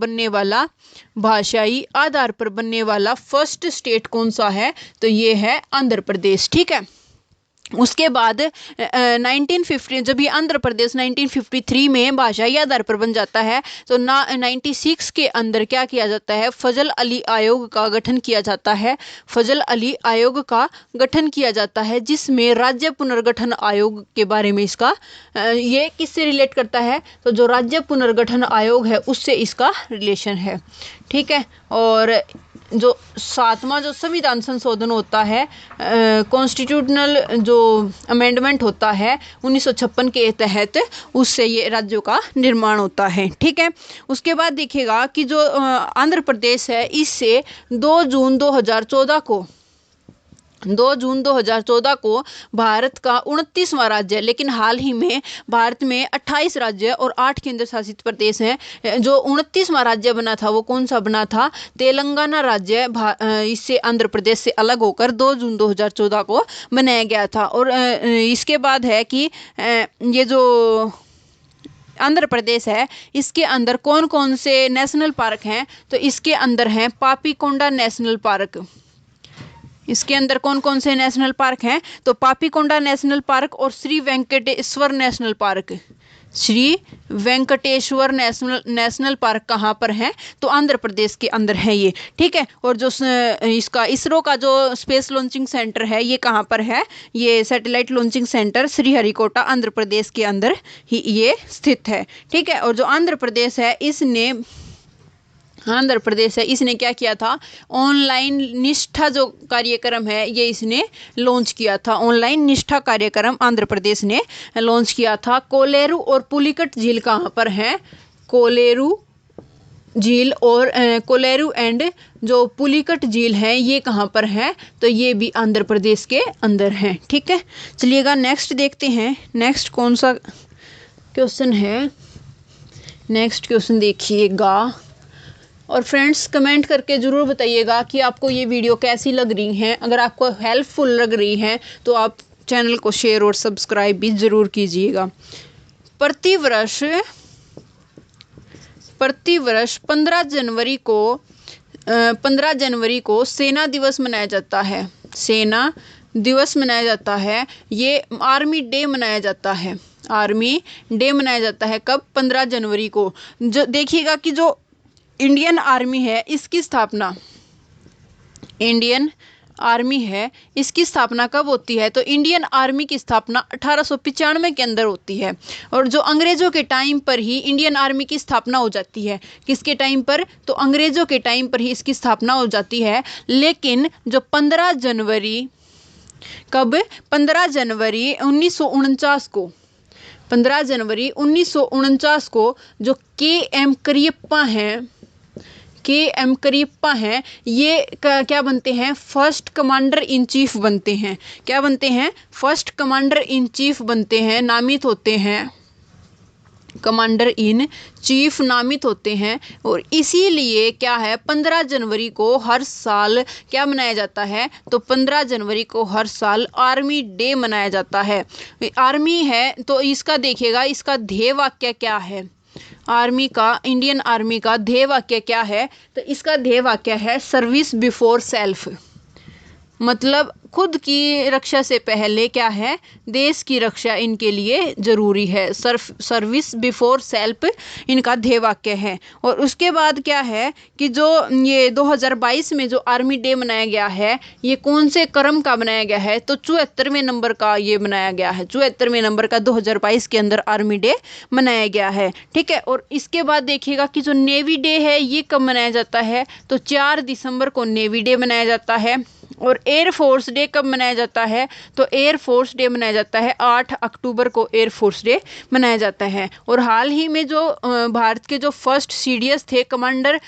बनने वाला फर्स्ट स्टेट कौन सा है, तो ये है आंध्र प्रदेश। ठीक है, उसके बाद 1950 जब ये आंध्र प्रदेश 1953 में भाषाई आधार पर बन जाता है, तो 96 के अंदर क्या किया जाता है, फजल अली आयोग का गठन किया जाता है। फजल अली आयोग का गठन किया जाता है, जिसमें राज्य पुनर्गठन आयोग के बारे में इसका ये किससे रिलेट करता है, तो जो राज्य पुनर्गठन आयोग है उससे इसका रिलेशन है। ठीक है, और जो 7वां जो संविधान संशोधन होता है, कॉन्स्टिट्यूशनल जो अमेंडमेंट होता है 1956 के तहत, उससे ये राज्यों का निर्माण होता है। ठीक है, उसके बाद देखिएगा कि जो आंध्र प्रदेश है, इससे 2 जून 2014 को भारत का 29वां राज्य है। लेकिन हाल ही में भारत में 28 राज्य और 8 केंद्र शासित प्रदेश हैं। जो 29वां राज्य बना था वो कौन सा बना था, तेलंगाना राज्य इससे आंध्र प्रदेश से अलग होकर 2 जून 2014 को बनाया गया था। और इसके बाद है कि ये जो आंध्र प्रदेश है, इसके अंदर कौन कौन से नेशनल पार्क हैं, तो इसके अंदर हैं पापीकोंडा नेशनल पार्क। इसके अंदर कौन कौन से नेशनल पार्क हैं, तो पापीकोंडा नेशनल पार्क और Shri Venkateswara national park. Shri Venkateswara national park कहाँ पर है, तो आंध्र प्रदेश के अंदर है ये। ठीक है, और जो इसका इसरो का जो स्पेस लॉन्चिंग सेंटर है ये कहाँ पर है, ये satellite launching centre Sriharikota Andhra Pradesh के अंदर ही ये स्थित है। ठीक है, और जो आंध्र प्रदेश है इसने क्या किया था, ऑनलाइन निष्ठा जो कार्यक्रम है ये इसने लॉन्च किया था। ऑनलाइन निष्ठा कार्यक्रम आंध्र प्रदेश ने लॉन्च किया था। कोलेरू और पुलिकट झील कहाँ पर हैं, कोलेरू झील और कोलेरू एंड जो पुलिकट झील है ये कहाँ पर है, तो ये भी आंध्र प्रदेश के अंदर है। ठीक है, चलिएगा नेक्स्ट देखते हैं, नेक्स्ट कौन सा क्वेश्चन है। नेक्स्ट क्वेश्चन देखिएगा, और फ्रेंड्स कमेंट करके ज़रूर बताइएगा कि आपको ये वीडियो कैसी लग रही है। अगर आपको हेल्पफुल लग रही है तो आप चैनल को शेयर और सब्सक्राइब भी ज़रूर कीजिएगा। प्रतिवर्ष 15 जनवरी को सेना दिवस मनाया जाता है। सेना दिवस मनाया जाता है, ये आर्मी डे मनाया जाता है। आर्मी डे मनाया जाता है कब, 15 जनवरी को। जो देखिएगा कि जो इंडियन आर्मी है इसकी स्थापना, इंडियन आर्मी है इसकी स्थापना कब होती है, तो इंडियन आर्मी की स्थापना 1895 के अंदर होती है। और जो अंग्रेज़ों के टाइम पर ही इंडियन आर्मी की स्थापना हो जाती है। किसके टाइम पर, तो अंग्रेज़ों के टाइम पर ही इसकी स्थापना हो जाती है। लेकिन जो 15 जनवरी कब, 15 जनवरी 1949 को, 15 जनवरी 1949 को जो के.एम. करियप्पा हैं ये क्या बनते हैं, फर्स्ट कमांडर इन चीफ बनते हैं। क्या बनते हैं, फर्स्ट कमांडर इन चीफ बनते हैं, नामित होते हैं, कमांडर इन चीफ नामित होते हैं। और इसीलिए क्या है, 15 जनवरी को हर साल क्या मनाया जाता है, तो 15 जनवरी को हर साल आर्मी डे मनाया जाता है। आर्मी है तो इसका देखिएगा, इसका ध्येय वाक्य क्या है, इंडियन आर्मी का ध्येय वाक्य क्या है? तो इसका ध्येय वाक्य है सर्विस बिफोर सेल्फ। मतलब खुद की रक्षा से पहले क्या है, देश की रक्षा इनके लिए जरूरी है। सर्विस बिफोर सेल्फ इनका ध्येय वाक्य है। और उसके बाद क्या है कि जो ये 2022 में जो आर्मी डे मनाया गया है, ये कौन से क्रम का बनाया गया है? तो 74वें नंबर का ये मनाया गया है। 74वें नंबर का 2022 के अंदर आर्मी डे मनाया गया है। ठीक है। और इसके बाद देखिएगा कि जो नेवी डे है ये कब मनाया जाता है? तो 4 दिसंबर को नेवी डे मनाया जाता है। और एयर फोर्स डे कब मनाया जाता है? तो एयर फोर्स डे मनाया जाता है 8 अक्टूबर को एयर फोर्स डे मनाया जाता है। और हाल ही में जो भारत के जो फर्स्ट सीडीएस थे, commander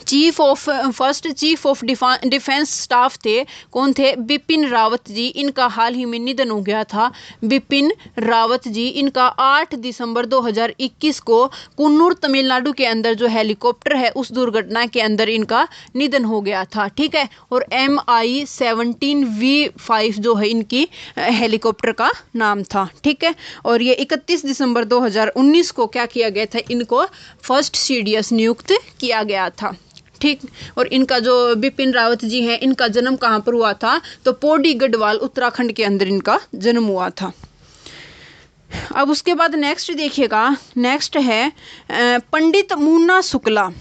first chief of defence staff थे, कौन थे? बिपिन रावत जी। इनका हाल ही में निधन हो गया था। बिपिन रावत जी, इनका 8 दिसंबर 2021 को कुन्नूर तमिलनाडु के अंदर जो हेलीकॉप्टर है उस दुर्घटना के अंदर इनका निधन हो गया था। ठीक है। और MI-17V5 जो है इनकी हेलीकॉप्टर का नाम था। ठीक है। और ये 31 दिसंबर 2019 को क्या किया गया था? इनको फर्स्ट सीडीएस नियुक्त किया गया था। ठीक। और इनका जो बिपिन रावत जी हैं, इनका जन्म कहाँ पर हुआ था? तो पौड़ी गढ़वाल उत्तराखंड के अंदर इनका जन्म हुआ था। अब उसके बाद नेक्स्ट देखिएगा, नेक्स्ट है पंडित मुन्ना शुक्ला।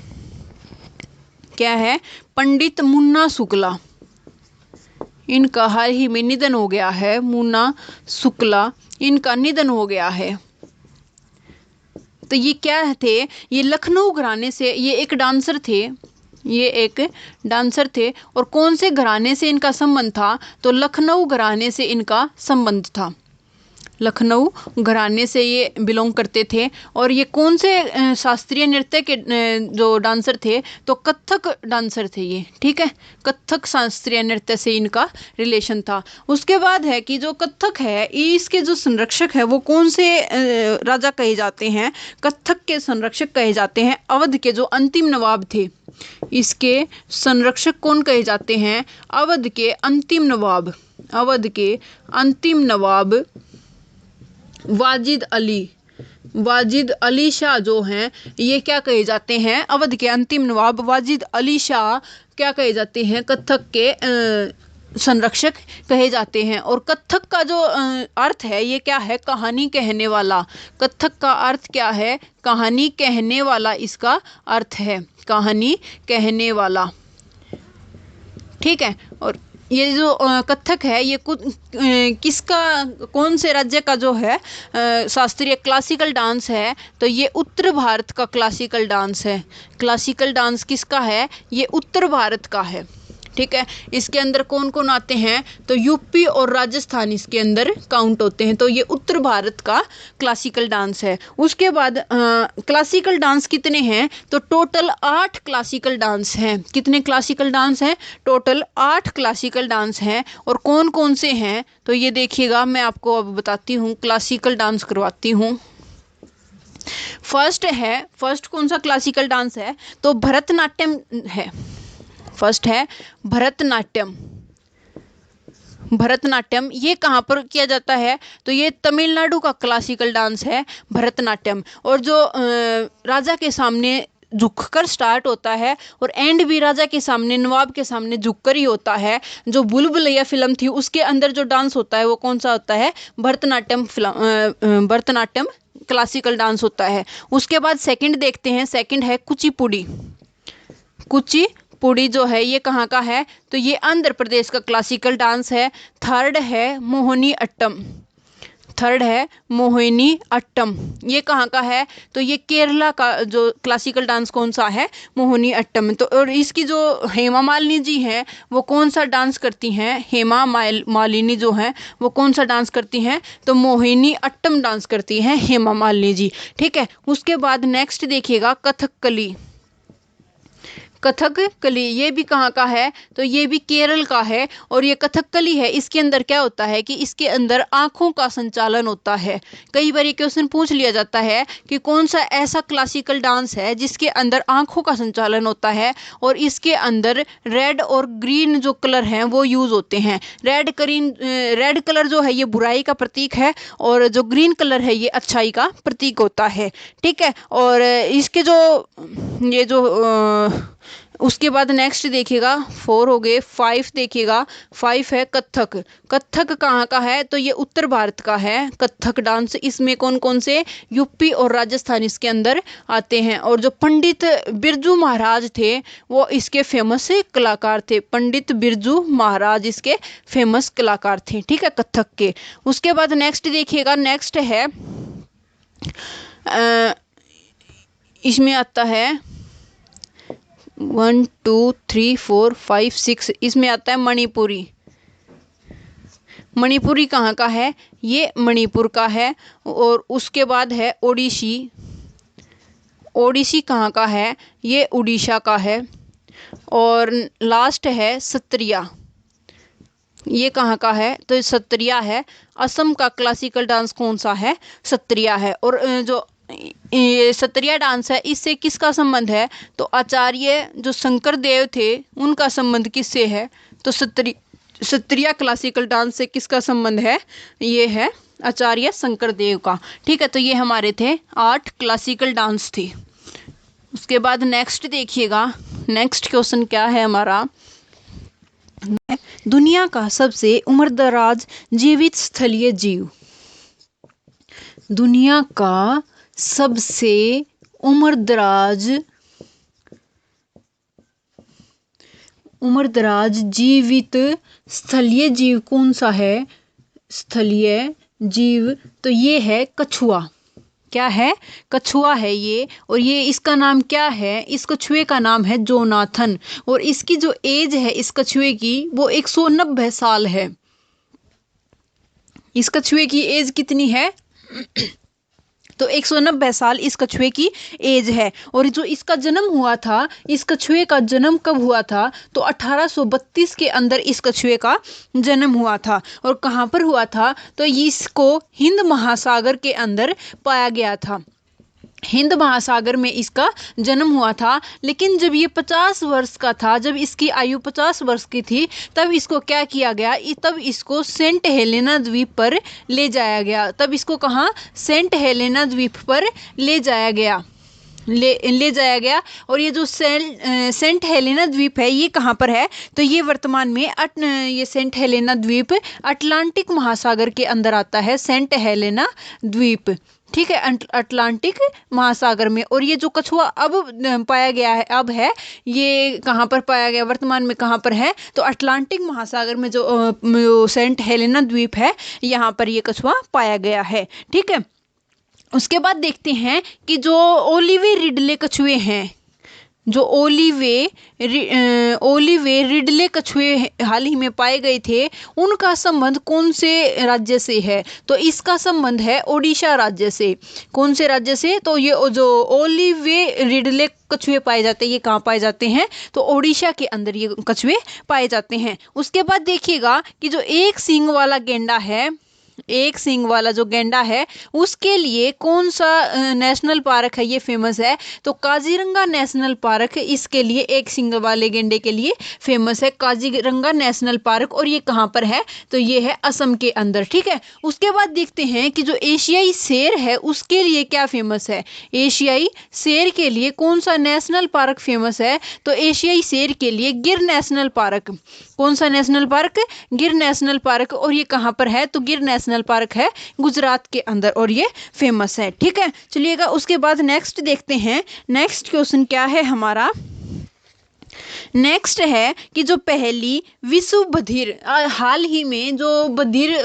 क्या है? पंडित मुन्ना शुक्ला। इनका हाल ही में निधन हो गया है। मुन्ना शुक्ला, इनका निधन हो गया है। तो ये क्या थे? ये लखनऊ घराने से, ये एक डांसर थे। ये एक डांसर थे। और कौन से घराने से इनका संबंध था? तो लखनऊ घराने से इनका संबंध था। लखनऊ घराने से ये बिलोंग करते थे। और ये कौन से शास्त्रीय नृत्य के जो डांसर थे? तो कथक डांसर थे ये। ठीक है। कथक शास्त्रीय नृत्य से इनका रिलेशन था। उसके बाद है कि जो कथक है, इसके जो संरक्षक है वो कौन से राजा कहे जाते हैं? कथक के संरक्षक कहे जाते हैं अवध के जो अंतिम नवाब थे। इसके संरक्षक कौन कहे जाते हैं? अवध के अंतिम नवाब। अवध के अंतिम नवाब वाजिद अली शाह जो हैं, ये क्या कहे जाते हैं? अवध के अंतिम नवाब वाजिद अली शाह क्या कहे जाते हैं? कथक के संरक्षक कहे जाते हैं। और कथक का जो अर्थ है ये क्या है? कहानी कहने वाला। कथक का अर्थ क्या है? कहानी कहने वाला इसका अर्थ है। कहानी कहने वाला। ठीक है। और ये जो कथक है ये किसका, कौन से राज्य का जो है शास्त्रीय क्लासिकल डांस है? तो ये उत्तर भारत का क्लासिकल डांस है। क्लासिकल डांस किसका है? ये उत्तर भारत का है। ठीक है। इसके अंदर कौन कौन आते हैं? तो यूपी और राजस्थान इसके अंदर काउंट होते हैं। तो ये उत्तर भारत का क्लासिकल डांस है। उसके बाद क्लासिकल डांस कितने हैं? तो टोटल 8 क्लासिकल डांस हैं। कितने क्लासिकल डांस हैं? टोटल 8 क्लासिकल डांस हैं। और कौन कौन से हैं? तो ये देखिएगा, मैं आपको अब बताती हूँ, क्लासिकल डांस करवाती हूँ। फर्स्ट कौन सा क्लासिकल डांस है? तो भरतनाट्यम है। फर्स्ट है भरतनाट्यम। भरतनाट्यम ये कहाँ पर किया जाता है? तो ये तमिलनाडु का क्लासिकल डांस है भरतनाट्यम। और जो राजा के सामने झुककर स्टार्ट होता है और एंड भी राजा के सामने, नवाब के सामने झुककर ही होता है। जो बुलबुलैया फिल्म थी उसके अंदर जो डांस होता है वो कौन सा होता है? भरतनाट्यम भरतनाट्यम क्लासिकल डांस होता है। उसके बाद सेकंड देखते हैं। सेकंड है कुचिपुड़ी। कुचिपुड़ी जो है ये कहाँ का है? तो ये आंध्र प्रदेश का क्लासिकल डांस है। थर्ड है मोहिनी अट्टम। थर्ड है मोहिनी अट्टम। ये कहाँ का है? तो ये केरला का जो क्लासिकल डांस कौन सा है? मोहिनी अट्टम। तो और इसकी जो हेमा मालिनी जी हैं वो कौन सा डांस करती हैं? हेमा मालिनी जो हैं वो कौन सा डांस करती हैं? तो मोहिनी अट्टम डांस करती हैं हेमा मालिनी जी। ठीक है। उसके बाद नेक्स्ट देखिएगा कथकली। कथकली ये भी कहाँ का है, तो ये भी केरल का है। और ये कथकली है, इसके अंदर क्या होता है कि इसके अंदर आंखों का संचालन होता है। कई बार ये क्वेश्चन पूछ लिया जाता है कि कौन सा ऐसा क्लासिकल डांस है जिसके अंदर आंखों का संचालन होता है, और इसके अंदर रेड और ग्रीन जो कलर हैं वो यूज होते हैं। रेड कलर जो है ये बुराई का प्रतीक है, और जो ग्रीन कलर है ये अच्छाई का प्रतीक होता है। ठीक है, और इसके जो ये जो उसके बाद नेक्स्ट देखिएगा, 4 हो गए, 5 देखिएगा। 5 है कथक। कथक कहाँ का है, तो ये उत्तर भारत का है कथक डांस। इसमें कौन कौन से यूपी और राजस्थान इसके अंदर आते हैं। और जो पंडित बिरजू महाराज थे वो इसके फेमस कलाकार थे। पंडित बिरजू महाराज इसके फेमस कलाकार थे, ठीक है, कथक के। उसके बाद नेक्स्ट देखिएगा, नेक्स्ट है इसमें आता है 1 2 3 4 5 6, इसमें आता है मणिपुरी। मणिपुरी कहाँ का है, ये मणिपुर का है। और उसके बाद है ओडिसी। ओडिसी कहाँ का है, ये उड़ीसा का है। और लास्ट है सत्रिया। ये कहाँ का है, तो सत्रिया है। असम का क्लासिकल डांस कौन सा है, सत्रिया है। और जो ये सत्रिया डांस है इससे किसका संबंध है, तो आचार्य जो शंकर देव थे उनका संबंध किससे है, तो सत्रिया क्लासिकल डांस से किसका संबंध है, ये है आचार्य शंकर देव का। ठीक है, तो ये हमारे थे 8 क्लासिकल डांस थे। उसके बाद नेक्स्ट देखिएगा, नेक्स्ट क्वेश्चन क्या है हमारा, दुनिया का सबसे उम्रदराज जीवित स्थलीय जीव। दुनिया का सबसे उम्रदराज जीवित स्थलीय जीव कौन सा है, स्थलीय जीव, तो ये है कछुआ। क्या है, कछुआ है ये। और ये इसका नाम क्या है, इस कछुए का नाम है जोनाथन। और इसकी जो एज है इस कछुए की वो 190 साल है। इस कछुए की एज कितनी है, तो 190 साल इस कछुए की एज है। और जो इसका जन्म हुआ था, इस कछुए का जन्म कब हुआ था, तो 1832 के अंदर इस कछुए का जन्म हुआ था। और कहाँ पर हुआ था, तो इसको हिंद महासागर के अंदर पाया गया था। हिंद महासागर में इसका जन्म हुआ था। लेकिन जब ये 50 वर्ष का था, जब इसकी आयु 50 वर्ष की थी, तब इसको क्या किया गया, तब इसको सेंट हेलेना द्वीप पर ले जाया गया। तब इसको कहाँ, सेंट हेलेना द्वीप पर ले जाया गया। और ये जो सेंट हेलेना द्वीप है ये कहाँ पर है, तो ये वर्तमान में ये सेंट हेलेना द्वीप अटलांटिक महासागर के अंदर आता है, सेंट हेलेना द्वीप। ठीक है, अटलांटिक महासागर में। और ये जो कछुआ अब पाया गया है, अब है ये कहाँ पर पाया गया, वर्तमान में कहाँ पर है, तो अटलांटिक महासागर में जो सेंट हेलेना द्वीप है यहाँ पर ये कछुआ पाया गया है। ठीक है, उसके बाद देखते हैं कि जो ओलिवे रिडले कछुए हैं, जो ओलिवे रिडले कछुए हाल ही में पाए गए थे, उनका संबंध कौन से राज्य से है, तो इसका संबंध है ओडिशा राज्य से। कौन से राज्य से, तो ये जो ओलिवे रिडले कछुए पाए जाते हैं ये कहाँ पाए जाते हैं, तो ओडिशा के अंदर ये कछुए पाए जाते हैं। उसके बाद देखिएगा कि जो एक सींग वाला गेंडा है, एक सींग वाला जो गेंडा है उसके लिए कौन सा नेशनल पार्क है ये फेमस है, तो काजीरंगा नेशनल पार्क इसके लिए, एक सींग वाले गेंडे के लिए फेमस है काजीरंगा नेशनल पार्क। और ये कहाँ पर है, तो ये है असम के अंदर। ठीक है, उसके बाद देखते हैं कि जो एशियाई शेर है उसके लिए क्या फेमस है। एशियाई शेर के लिए कौन सा नेशनल पार्क फेमस है, तो एशियाई शेर के लिए गिर नेशनल पार्क। कौन सा नेशनल पार्क, गिर नेशनल पार्क। और ये कहाँ पर है, तो गिर नेशनल पार्क है गुजरात के अंदर और ये फेमस है। ठीक है, चलिएगा उसके बाद नेक्स्ट देखते हैं, नेक्स्ट क्वेश्चन क्या है हमारा। नेक्स्ट है कि जो पहली विश्व बधिर, हाल ही में जो बधिर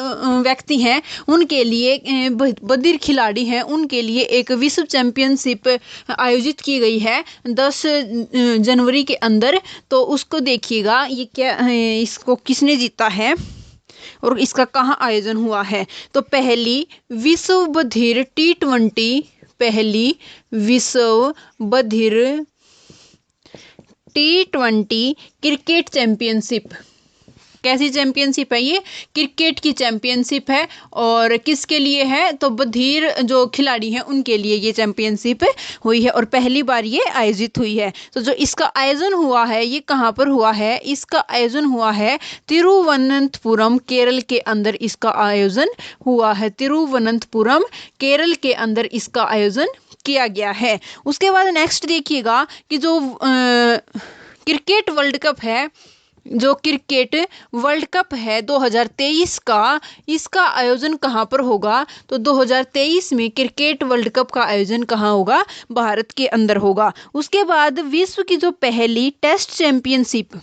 व्यक्ति हैं उनके लिए, बधिर खिलाड़ी हैं उनके लिए एक विश्व चैंपियनशिप आयोजित की गई है 10 जनवरी के अंदर। तो उसको देखिएगा, ये क्या, इसको किसने जीता है और इसका कहाँ आयोजन हुआ है, तो पहली विश्व बधिर T20, पहली विश्व बधिर T20 क्रिकेट चैंपियनशिप। कैसी चैंपियनशिप है ये? क्रिकेट की चैंपियनशिप है। और किसके लिए है? तो बधिर जो खिलाड़ी हैं उनके लिए ये चैंपियनशिप हुई है और पहली बार ये आयोजित हुई है। तो जो इसका आयोजन हुआ है ये कहाँ पर हुआ है? इसका आयोजन हुआ है तिरुवनंतपुरम, केरल के अंदर इसका आयोजन हुआ है। तिरुवनंतपुरम केरल के अंदर इसका आयोजन किया गया है। उसके बाद नेक्स्ट देखिएगा कि जो क्रिकेट वर्ल्ड कप है, जो क्रिकेट वर्ल्ड कप है 2023 का, इसका आयोजन कहाँ पर होगा? तो 2023 में क्रिकेट वर्ल्ड कप का आयोजन कहाँ होगा? भारत के अंदर होगा। उसके बाद विश्व की जो पहली टेस्ट चैंपियनशिप,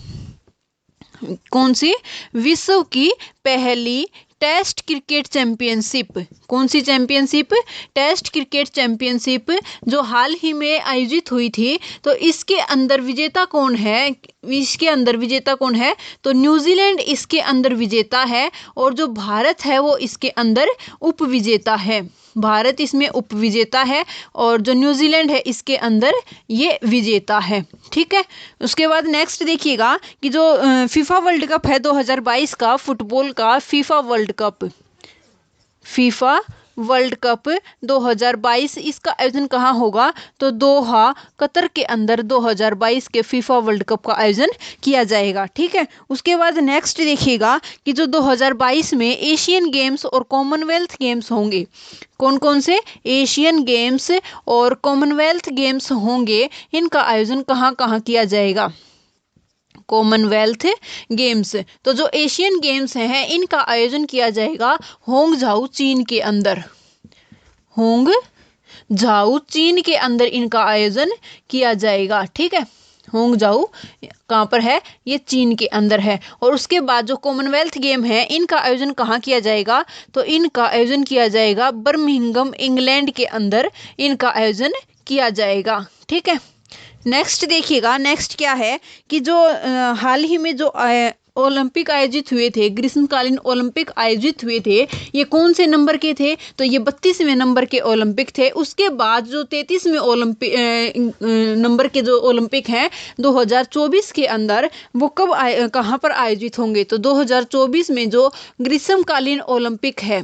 कौन सी? विश्व की पहली टेस्ट क्रिकेट चैंपियनशिप। कौन सी चैंपियनशिप? टेस्ट क्रिकेट चैंपियनशिप, जो हाल ही में आयोजित हुई थी। तो इसके अंदर विजेता कौन है? इसके अंदर विजेता कौन है? तो न्यूजीलैंड इसके अंदर विजेता है और जो भारत है वो इसके अंदर उपविजेता है। भारत इसमें उपविजेता है और जो न्यूजीलैंड है इसके अंदर ये विजेता है। ठीक है। उसके बाद नेक्स्ट देखिएगा कि जो फीफा वर्ल्ड कप है 2022 का, फुटबॉल का FIFA world cup, FIFA world cup 2022, इसका आयोजन कहाँ होगा? तो दोहा, कतर के अंदर 2022 के फीफा वर्ल्ड कप का आयोजन किया जाएगा। ठीक है। उसके बाद नेक्स्ट देखिएगा कि जो 2022 में एशियन गेम्स और कॉमनवेल्थ गेम्स होंगे। कौन कौन से? एशियन गेम्स और कॉमनवेल्थ गेम्स होंगे। इनका आयोजन कहाँ कहाँ किया जाएगा? Commonwealth games. तो जो एशियन गेम्स हैं इनका आयोजन किया जाएगा होंगझाऊ, चीन के अंदर। होंगझाऊ चीन के अंदर इनका आयोजन किया जाएगा। ठीक है। होंगझाऊ कहाँ पर है? ये चीन के अंदर है। और उसके बाद जो कॉमनवेल्थ गेम है इनका आयोजन कहाँ किया जाएगा? तो इनका आयोजन किया जाएगा बर्मिंघम, इंग्लैंड के अंदर इनका आयोजन किया जाएगा। ठीक है। नेक्स्ट देखिएगा, नेक्स्ट क्या है कि जो हाल ही में जो ओलंपिक आयोजित हुए थे, ग्रीष्मकालीन ओलंपिक आयोजित हुए थे, ये कौन से नंबर के थे? तो ये 32वें नंबर के ओलंपिक थे। उसके बाद जो 33वें ओलंपिक नंबर के जो ओलंपिक हैं 2024 के अंदर, वो कब कहाँ पर आयोजित होंगे? तो 2024 में जो ग्रीष्मकालीन ओलंपिक है,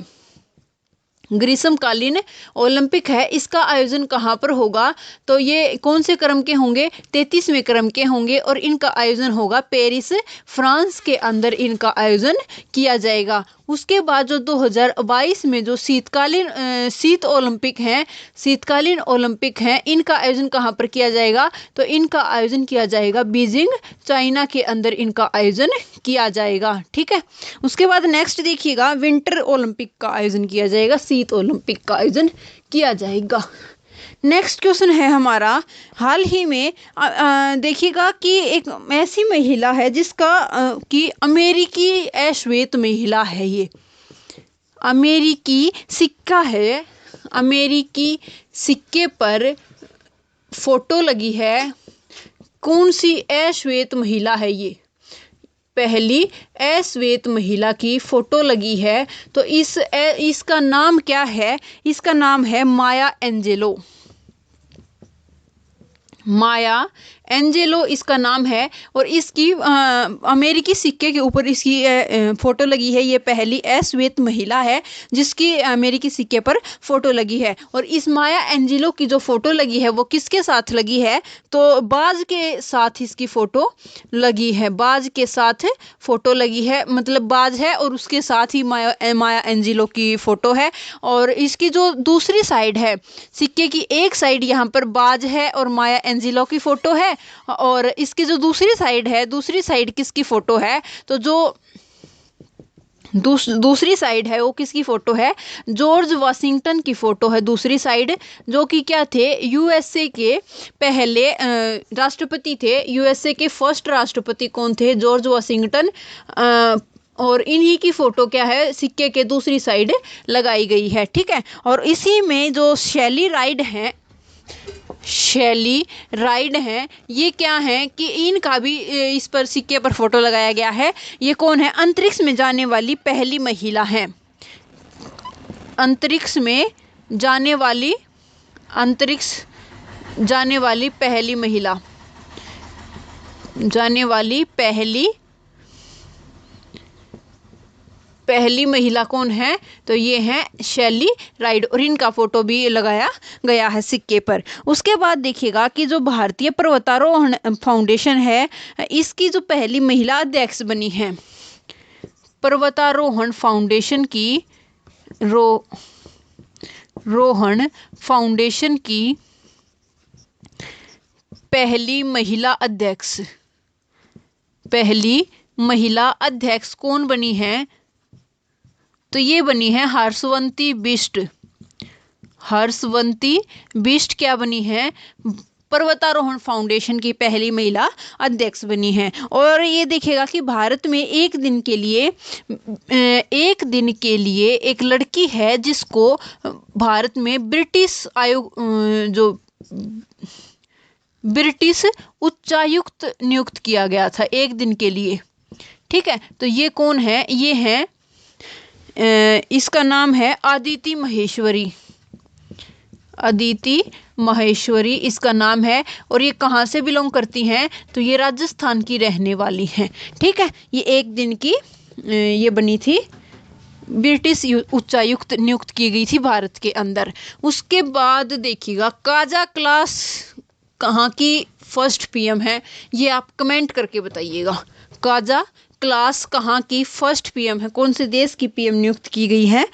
ग्रीष्मकालीन ओलंपिक है, इसका आयोजन कहाँ पर होगा? तो ये कौन से क्रम के होंगे? 33वें क्रम के होंगे और इनका आयोजन होगा पेरिस, फ्रांस के अंदर इनका आयोजन किया जाएगा। उसके बाद जो 2022 में जो शीत ओलंपिक हैं, शीतकालीन ओलंपिक हैं, इनका आयोजन कहाँ पर किया जाएगा? तो इनका आयोजन किया जाएगा बीजिंग, चाइना के अंदर इनका आयोजन किया जाएगा। ठीक है। उसके बाद नेक्स्ट देखिएगा, विंटर ओलंपिक का आयोजन किया जाएगा, शीत ओलंपिक का आयोजन किया जाएगा। नेक्स्ट क्वेश्चन है हमारा, हाल ही में देखिएगा कि एक ऐसी महिला है जिसका कि अमेरिकी अश्वेत महिला है। ये अमेरिकी सिक्का है, अमेरिकी सिक्के पर फोटो लगी है। कौन सी अश्वेत महिला है ये? पहली अश्वेत महिला की फोटो लगी है। तो इसका नाम क्या है? इसका नाम है माया एंजेलो। माया एंजेलो इसका नाम है और इसकी अमेरिकी सिक्के के ऊपर इसकी फोटो लगी है। ये पहली अश्वेत महिला है जिसकी अमेरिकी सिक्के पर फोटो लगी है। और इस माया एंजेलो की जो फोटो लगी है वो किसके साथ लगी है? तो बाज के साथ इसकी फोटो लगी है। बाज के साथ फोटो लगी है, मतलब बाज है और उसके साथ ही माया एंजेलो की फोटो है। और इसकी जो दूसरी साइड है, सिक्के की एक साइड यहाँ पर बाज है और माया एंजेलो की फोटो है, और इसकी जो दूसरी साइड है, दूसरी साइड किसकी फोटो है? तो जो दूसरी साइड है वो किसकी फोटो है? जॉर्ज वाशिंगटन की फोटो है दूसरी साइड, जो कि क्या थे? यूएसए के पहले राष्ट्रपति थे। यूएसए के फर्स्ट राष्ट्रपति कौन थे? George Washington. और इन्हीं की फोटो क्या है? सिक्के के दूसरी साइड लगाई गई है। ठीक है। और इसी में जो शैली राइड हैं, शैली राइड हैं, ये क्या है कि इनका भी इस पर सिक्के पर फोटो लगाया गया है। ये कौन है? अंतरिक्ष में जाने वाली पहली महिला है। अंतरिक्ष में जाने वाली, अंतरिक्ष जाने वाली पहली महिला। जाने वाली पहली महिला कौन है? तो ये है शैली राइड, और इनका फोटो भी लगाया गया है सिक्के पर। उसके बाद देखिएगा कि जो भारतीय पर्वतारोहण फाउंडेशन है, इसकी जो पहली महिला अध्यक्ष बनी है, पर्वतारोहण फाउंडेशन की रोहण फाउंडेशन की पहली महिला अध्यक्ष कौन बनी है? तो ये बनी है हर्षवंती बिष्ट। हर्षवंती बिष्ट क्या बनी है? पर्वतारोहण फाउंडेशन की पहली महिला अध्यक्ष बनी है। और ये देखिएगा कि भारत में एक दिन के लिए एक लड़की है जिसको भारत में ब्रिटिश उच्चायुक्त नियुक्त किया गया था एक दिन के लिए। ठीक है, तो ये कौन है? ये है इसका नाम है अदिति महेश्वरी इसका नाम है। और ये कहाँ से बिलोंग करती हैं? तो ये राजस्थान की रहने वाली हैं। ठीक है, ये एक दिन की ये बनी थी, ब्रिटिश उच्चायुक्त नियुक्त की गई थी भारत के अंदर। उसके बाद देखिएगा काजा क्लास कहाँ की फर्स्ट पीएम है? ये आप कमेंट करके बताइएगा। काजा क्लास कहाँ की फर्स्ट पीएम है? कौन से देश की पीएम नियुक्त की गई है?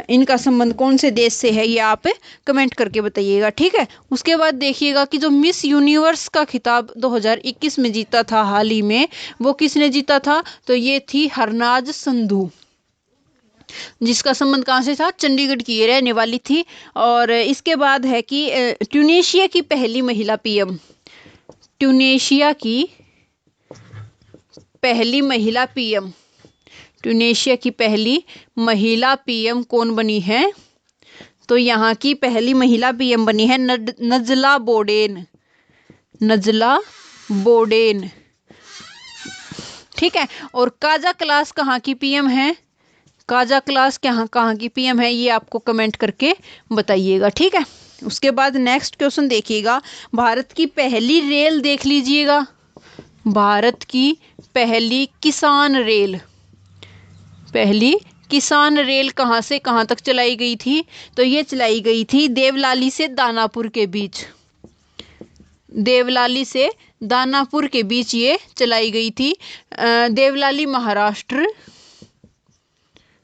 इनका संबंध कौन से देश से है? ये आप कमेंट करके बताइएगा। ठीक है, उसके बाद देखिएगा कि जो मिस यूनिवर्स का खिताब 2021 में जीता था हाल ही में, वो किसने जीता था? तो ये थी हरनाज संधू, जिसका संबंध कहाँ से था? चंडीगढ़ की ये रहने वाली थी। और इसके बाद है कि ट्यूनीशिया की पहली महिला पीएम, ट्यूनीशिया की पहली महिला पीएम कौन बनी है? तो यहाँ की पहली महिला पीएम बनी है नजला बोडेन। ठीक है, और काजा क्लास कहाँ की पीएम है? काजा क्लास कहाँ की पीएम है? ये आपको कमेंट करके बताइएगा। ठीक है, उसके बाद नेक्स्ट क्वेश्चन देखिएगा, भारत की पहली रेल देख लीजिएगा। भारत की पहली किसान रेल कहाँ से कहाँ तक चलाई गई थी? तो ये चलाई गई थी देवलाली से दानापुर के बीच ये चलाई गई थी। देवलाली महाराष्ट्र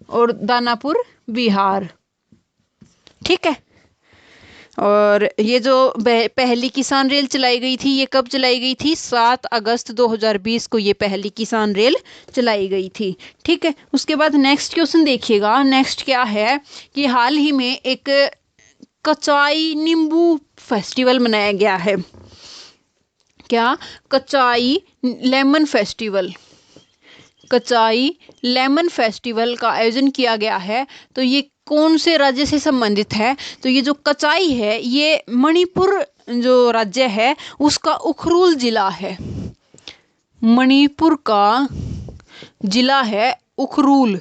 और दानापुर बिहार। ठीक है, और ये जो पहली किसान रेल चलाई गई थी, ये कब चलाई गई थी? 7 अगस्त 2020 को ये पहली किसान रेल चलाई गई थी। ठीक है, उसके बाद नेक्स्ट क्वेश्चन देखिएगा। नेक्स्ट क्या है कि हाल ही में एक कचाई नींबू फेस्टिवल मनाया गया है। क्या? कचाई लेमन फेस्टिवल का आयोजन किया गया है। तो ये कौन से राज्य से संबंधित है? तो ये जो कचाई है, ये मणिपुर जो राज्य है उसका उखरूल जिला है। मणिपुर का जिला है उखरूल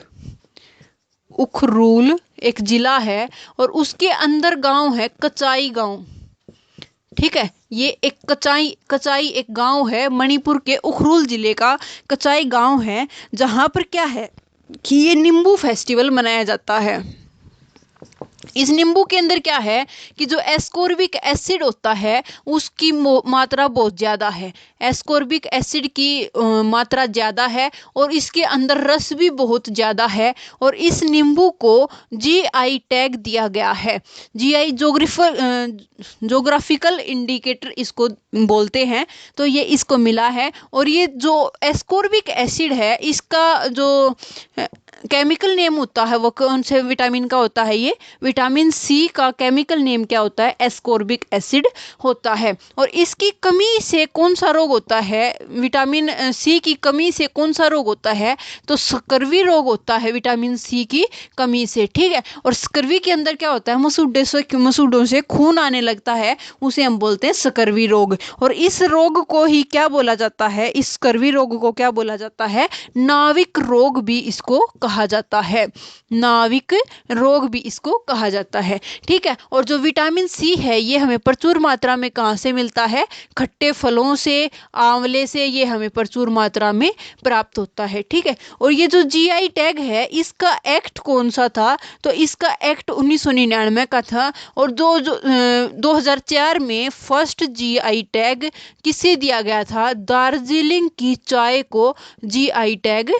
एक जिला है, और उसके अंदर गांव है कचाई गांव। ठीक है, ये एक कचाई एक गांव है, मणिपुर के उखरूल जिले का कचाई गांव है, जहां पर क्या है कि ये नींबू फेस्टिवल मनाया जाता है। इस नींबू के अंदर क्या है कि जो एस्कोर्बिक एसिड होता है उसकी मात्रा बहुत ज़्यादा है। एस्कोर्बिक एसिड की मात्रा ज़्यादा है और इसके अंदर रस भी बहुत ज़्यादा है। और इस नींबू को जीआई टैग दिया गया है। जीआई जोग्राफिकल इंडिकेटर इसको बोलते हैं। तो ये इसको मिला है। और ये जो एस्कोर्बिक एसिड है, इसका जो केमिकल नेम होता है वो कौन से विटामिन का होता है? ये विटामिन सी का केमिकल नेम क्या होता है? एस्कोर्बिक एसिड होता है। और इसकी कमी से कौन सा रोग होता है? विटामिन सी की कमी से कौन सा रोग होता है? तो स्कर्वी रोग होता है विटामिन सी की कमी से। ठीक है, और स्कर्वी के अंदर क्या होता है? मसूड़ों से खून आने लगता है, उसे हम बोलते हैं स्कर्वी रोग। और इस रोग को ही क्या बोला जाता है? इस स्कर्वी रोग को क्या बोला जाता है? नाविक रोग भी इसको कहा जाता है, नाविक रोग भी इसको कहा जाता है। ठीक है, और जो विटामिन सी है ये हमें प्रचुर मात्रा में कहाँ से मिलता है, खट्टे फलों से, आंवले से, ये हमें प्रचुर मात्रा में प्राप्त होता है। ठीक है, और ये जो जीआई टैग है इसका एक्ट कौन सा था, तो इसका एक्ट 1999 का था। और 2004 में फर्स्ट जीआई टैग किसे दिया गया था, दार्जिलिंग की चाय को GI tag,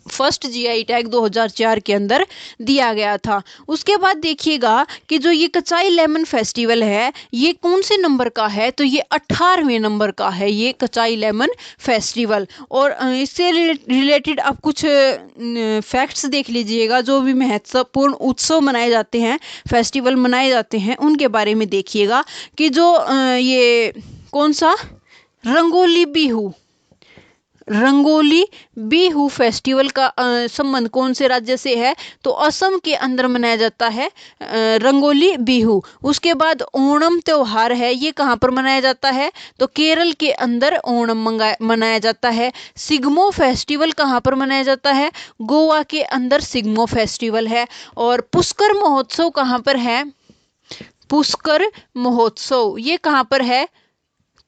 first GI tag 2004 के अंदर दिया गया था। उसके बाद देखिएगा कि जो ये कचाई लेमन फेस्टिवल है ये कौन से नंबर का है, तो ये 18वें नंबर का है ये कचाई लेमन फेस्टिवल। और इससे रिलेटेड आप कुछ फैक्ट्स देख लीजिएगा, जो भी महत्वपूर्ण उत्सव मनाए जाते हैं, फेस्टिवल मनाए जाते हैं, उनके बारे में देखिएगा कि जो ये कौन सा रंगोली बिहू, रंगोली बिहू फेस्टिवल का संबंध कौन से राज्य से है, तो असम के अंदर मनाया जाता है रंगोली बिहू। उसके बाद ओणम त्योहार है, ये कहाँ पर मनाया जाता है, तो केरल के अंदर ओणम मनाया जाता है। सिग्मो फेस्टिवल कहाँ पर मनाया जाता है, गोवा के अंदर सिग्मो फेस्टिवल है। और पुष्कर महोत्सव कहाँ पर है, पुष्कर महोत्सव ये कहाँ पर है,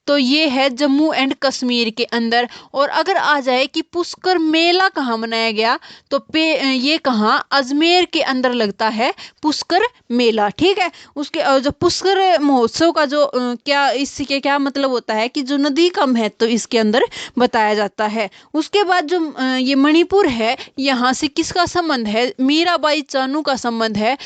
तो ये है जम्मू एंड कश्मीर के अंदर। और अगर आ जाए कि पुष्कर मेला कहाँ मनाया गया, तो ये कहाँ, अजमेर के अंदर लगता है पुष्कर मेला। ठीक है, उसके जो पुष्कर महोत्सव का जो क्या इसके क्या मतलब होता है कि जो नदी का महत्व तो इसके अंदर बताया जाता है। उसके बाद जो ये मणिपुर है, यहाँ से किसका संबंध है, मीराबाई चानू का संबंध है,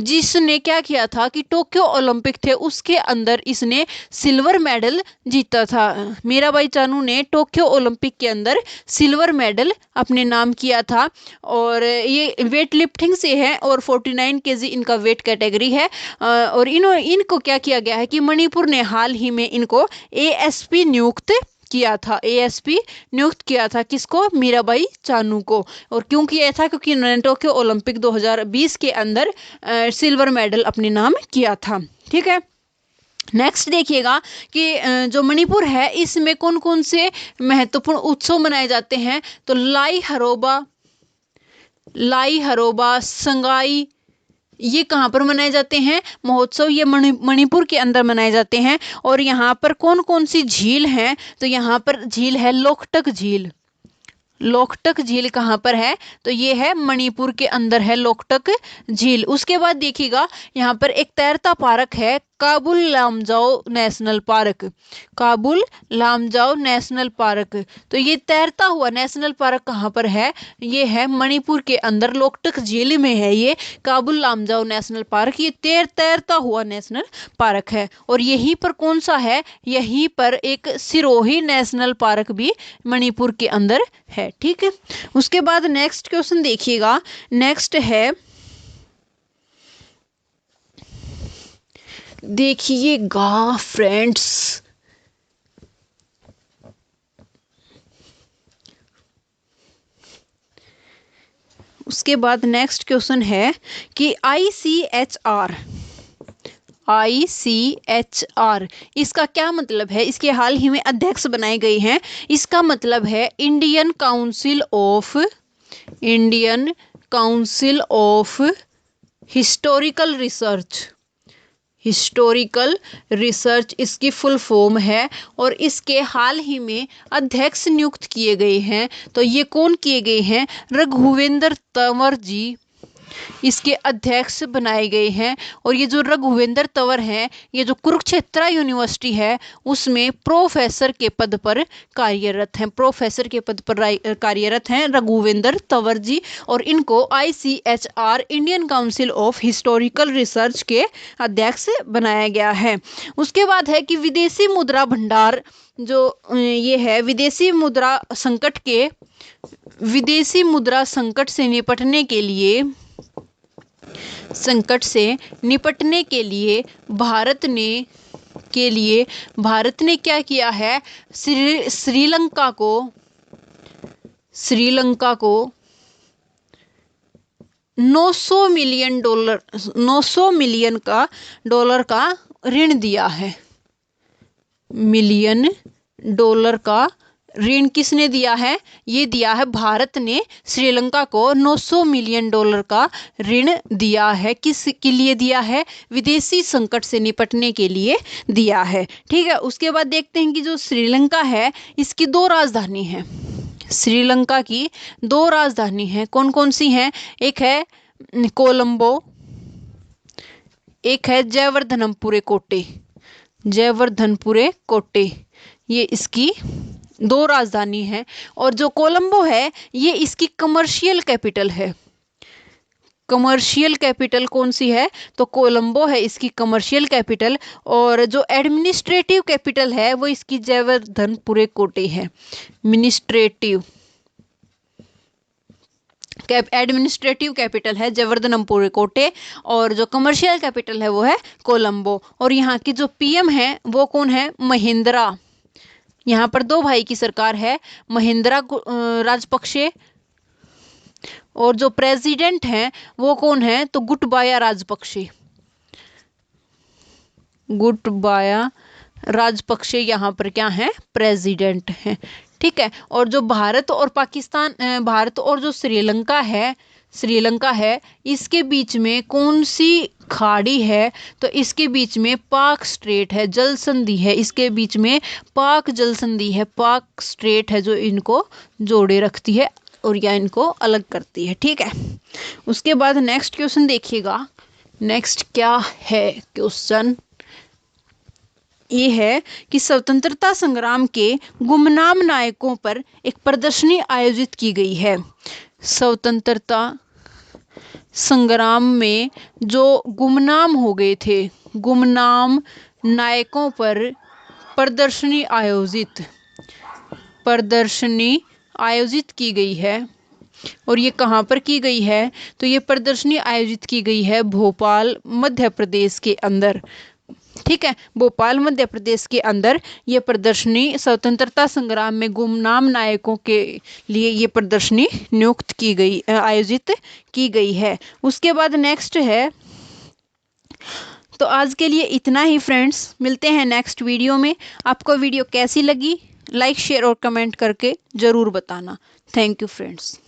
जिसने क्या किया था कि टोक्यो ओलंपिक थे उसके अंदर इसने सिल्वर मेडल जीता था। मीराबाई चानू ने टोक्यो ओलंपिक के अंदर सिल्वर मेडल अपने नाम किया था। और ये वेट लिफ्टिंग से है और 49 केजी इनका वेट कैटेगरी है। और इनको क्या किया गया है कि मणिपुर ने हाल ही में इनको एएसपी नियुक्त किया था, एएसपी नियुक्त किया था किसको, मीराबाई चानू को। और क्यों किया था, क्योंकि उन्होंने टोक्यो ओलंपिक 2020 के अंदर सिल्वर मेडल अपने नाम किया था। ठीक है, नेक्स्ट देखिएगा कि जो मणिपुर है इसमें कौन कौन से महत्वपूर्ण उत्सव मनाए जाते हैं, तो लाई हरोबा संगाई ये कहाँ पर मनाए जाते हैं, महोत्सव ये मणिपुर के अंदर मनाए जाते हैं। और यहाँ पर कौन कौन सी झील हैं, तो यहाँ पर झील है लोकटक झील, लोकटक झील कहाँ पर है, तो ये है मणिपुर के अंदर है लोकटक झील। उसके बाद देखिएगा यहाँ पर एक तैरता पार्क है, Kabul Lamjao national park, Kabul Lamjao national park. तो ये तैरता हुआ नेशनल पार्क कहाँ पर है, ये है मणिपुर के अंदर लोकटक झील में है ये काबुल लामजाओ नेशनल पार्क, ये तैरता हुआ नेशनल पार्क है। और यहीं पर कौन सा है, यहीं पर एक सिरोही नेशनल पार्क भी मणिपुर के अंदर है। ठीक है, उसके बाद नेक्स्ट क्वेश्चन देखिएगा, नेक्स्ट है देखिएगा फ्रेंड्स, उसके बाद नेक्स्ट क्वेश्चन है कि ICHR इसका क्या मतलब है, इसके हाल ही में अध्यक्ष बनाए गए हैं। इसका मतलब है Indian council of historical research इसकी फुल फॉर्म है। और इसके हाल ही में अध्यक्ष नियुक्त किए गए हैं, तो ये कौन किए गए हैं, रघुवेंद्र तंवर जी इसके अध्यक्ष बनाए गए हैं। और ये जो रघुवेंद्र तंवर हैं, ये जो कुरुक्षेत्र यूनिवर्सिटी है उसमें प्रोफेसर के पद पर कार्यरत हैं, रघुवेंद्र तंवर जी। और इनको ICHR Indian council of historical research के अध्यक्ष बनाया गया है। उसके बाद है कि विदेशी मुद्रा भंडार जो ये है, विदेशी मुद्रा संकट से निपटने के लिए भारत ने क्या किया है, श्रीलंका को 900 मिलियन डॉलर का ऋण दिया है, $1 मिलियन का ऋण किसने दिया है? ये दिया है भारत ने श्रीलंका को $900 मिलियन का ऋण दिया है। किस के लिए दिया है? विदेशी संकट से निपटने के लिए दिया है। ठीक है, उसके बाद देखते हैं कि जो श्रीलंका है इसकी 2 राजधानी है। श्रीलंका की 2 राजधानी है, कौन कौन सी हैं? एक है कोलंबो, एक है जयवर्धनपुरे कोटे। जयवर्धनपुरे कोटे ये इसकी 2 राजधानी है। और जो कोलंबो है ये इसकी कमर्शियल कैपिटल है। कमर्शियल कैपिटल कौन सी है? तो कोलंबो है इसकी कमर्शियल कैपिटल। और जो एडमिनिस्ट्रेटिव कैपिटल है वो इसकी जयवर्धनपुरे कोटे है। एडमिनिस्ट्रेटिव कैपिटल है जयवर्धनपुरे कोटे और जो कमर्शियल कैपिटल है वो है कोलंबो। और यहाँ की जो पीएम है वो कौन है? महिंद्रा। यहाँ पर 2 भाई की सरकार है, महिंद्रा राजपक्षे। और जो प्रेसिडेंट हैं वो कौन है? तो गोटाबाया राजपक्षे। गोटाबाया राजपक्षे यहाँ पर क्या है? प्रेसिडेंट हैं। ठीक है, और जो भारत और पाकिस्तान, भारत और जो श्रीलंका है इसके बीच में कौन सी खाड़ी है? तो इसके बीच में पाक स्ट्रेट है, जल संधि है। इसके बीच में पाक जल संधि है, पाक स्ट्रेट है जो इनको जोड़े रखती है और या इनको अलग करती है। ठीक है, उसके बाद नेक्स्ट क्वेश्चन देखिएगा। नेक्स्ट क्या है क्वेश्चन? ये है कि स्वतंत्रता संग्राम के गुमनाम नायकों पर एक प्रदर्शनी आयोजित की गई है। स्वतंत्रता संग्राम में जो गुमनाम हो गए थे, गुमनाम नायकों पर प्रदर्शनी आयोजित की गई है। और ये कहाँ पर की गई है? तो ये प्रदर्शनी आयोजित की गई है भोपाल मध्य प्रदेश के अंदर। ठीक है, भोपाल मध्य प्रदेश के अंदर ये प्रदर्शनी स्वतंत्रता संग्राम में गुमनाम नायकों के लिए ये प्रदर्शनी आयोजित की गई है। उसके बाद नेक्स्ट है, तो आज के लिए इतना ही फ्रेंड्स, मिलते हैं नेक्स्ट वीडियो में। आपको वीडियो कैसी लगी लाइक शेयर और कमेंट करके ज़रूर बताना। Thank you friends.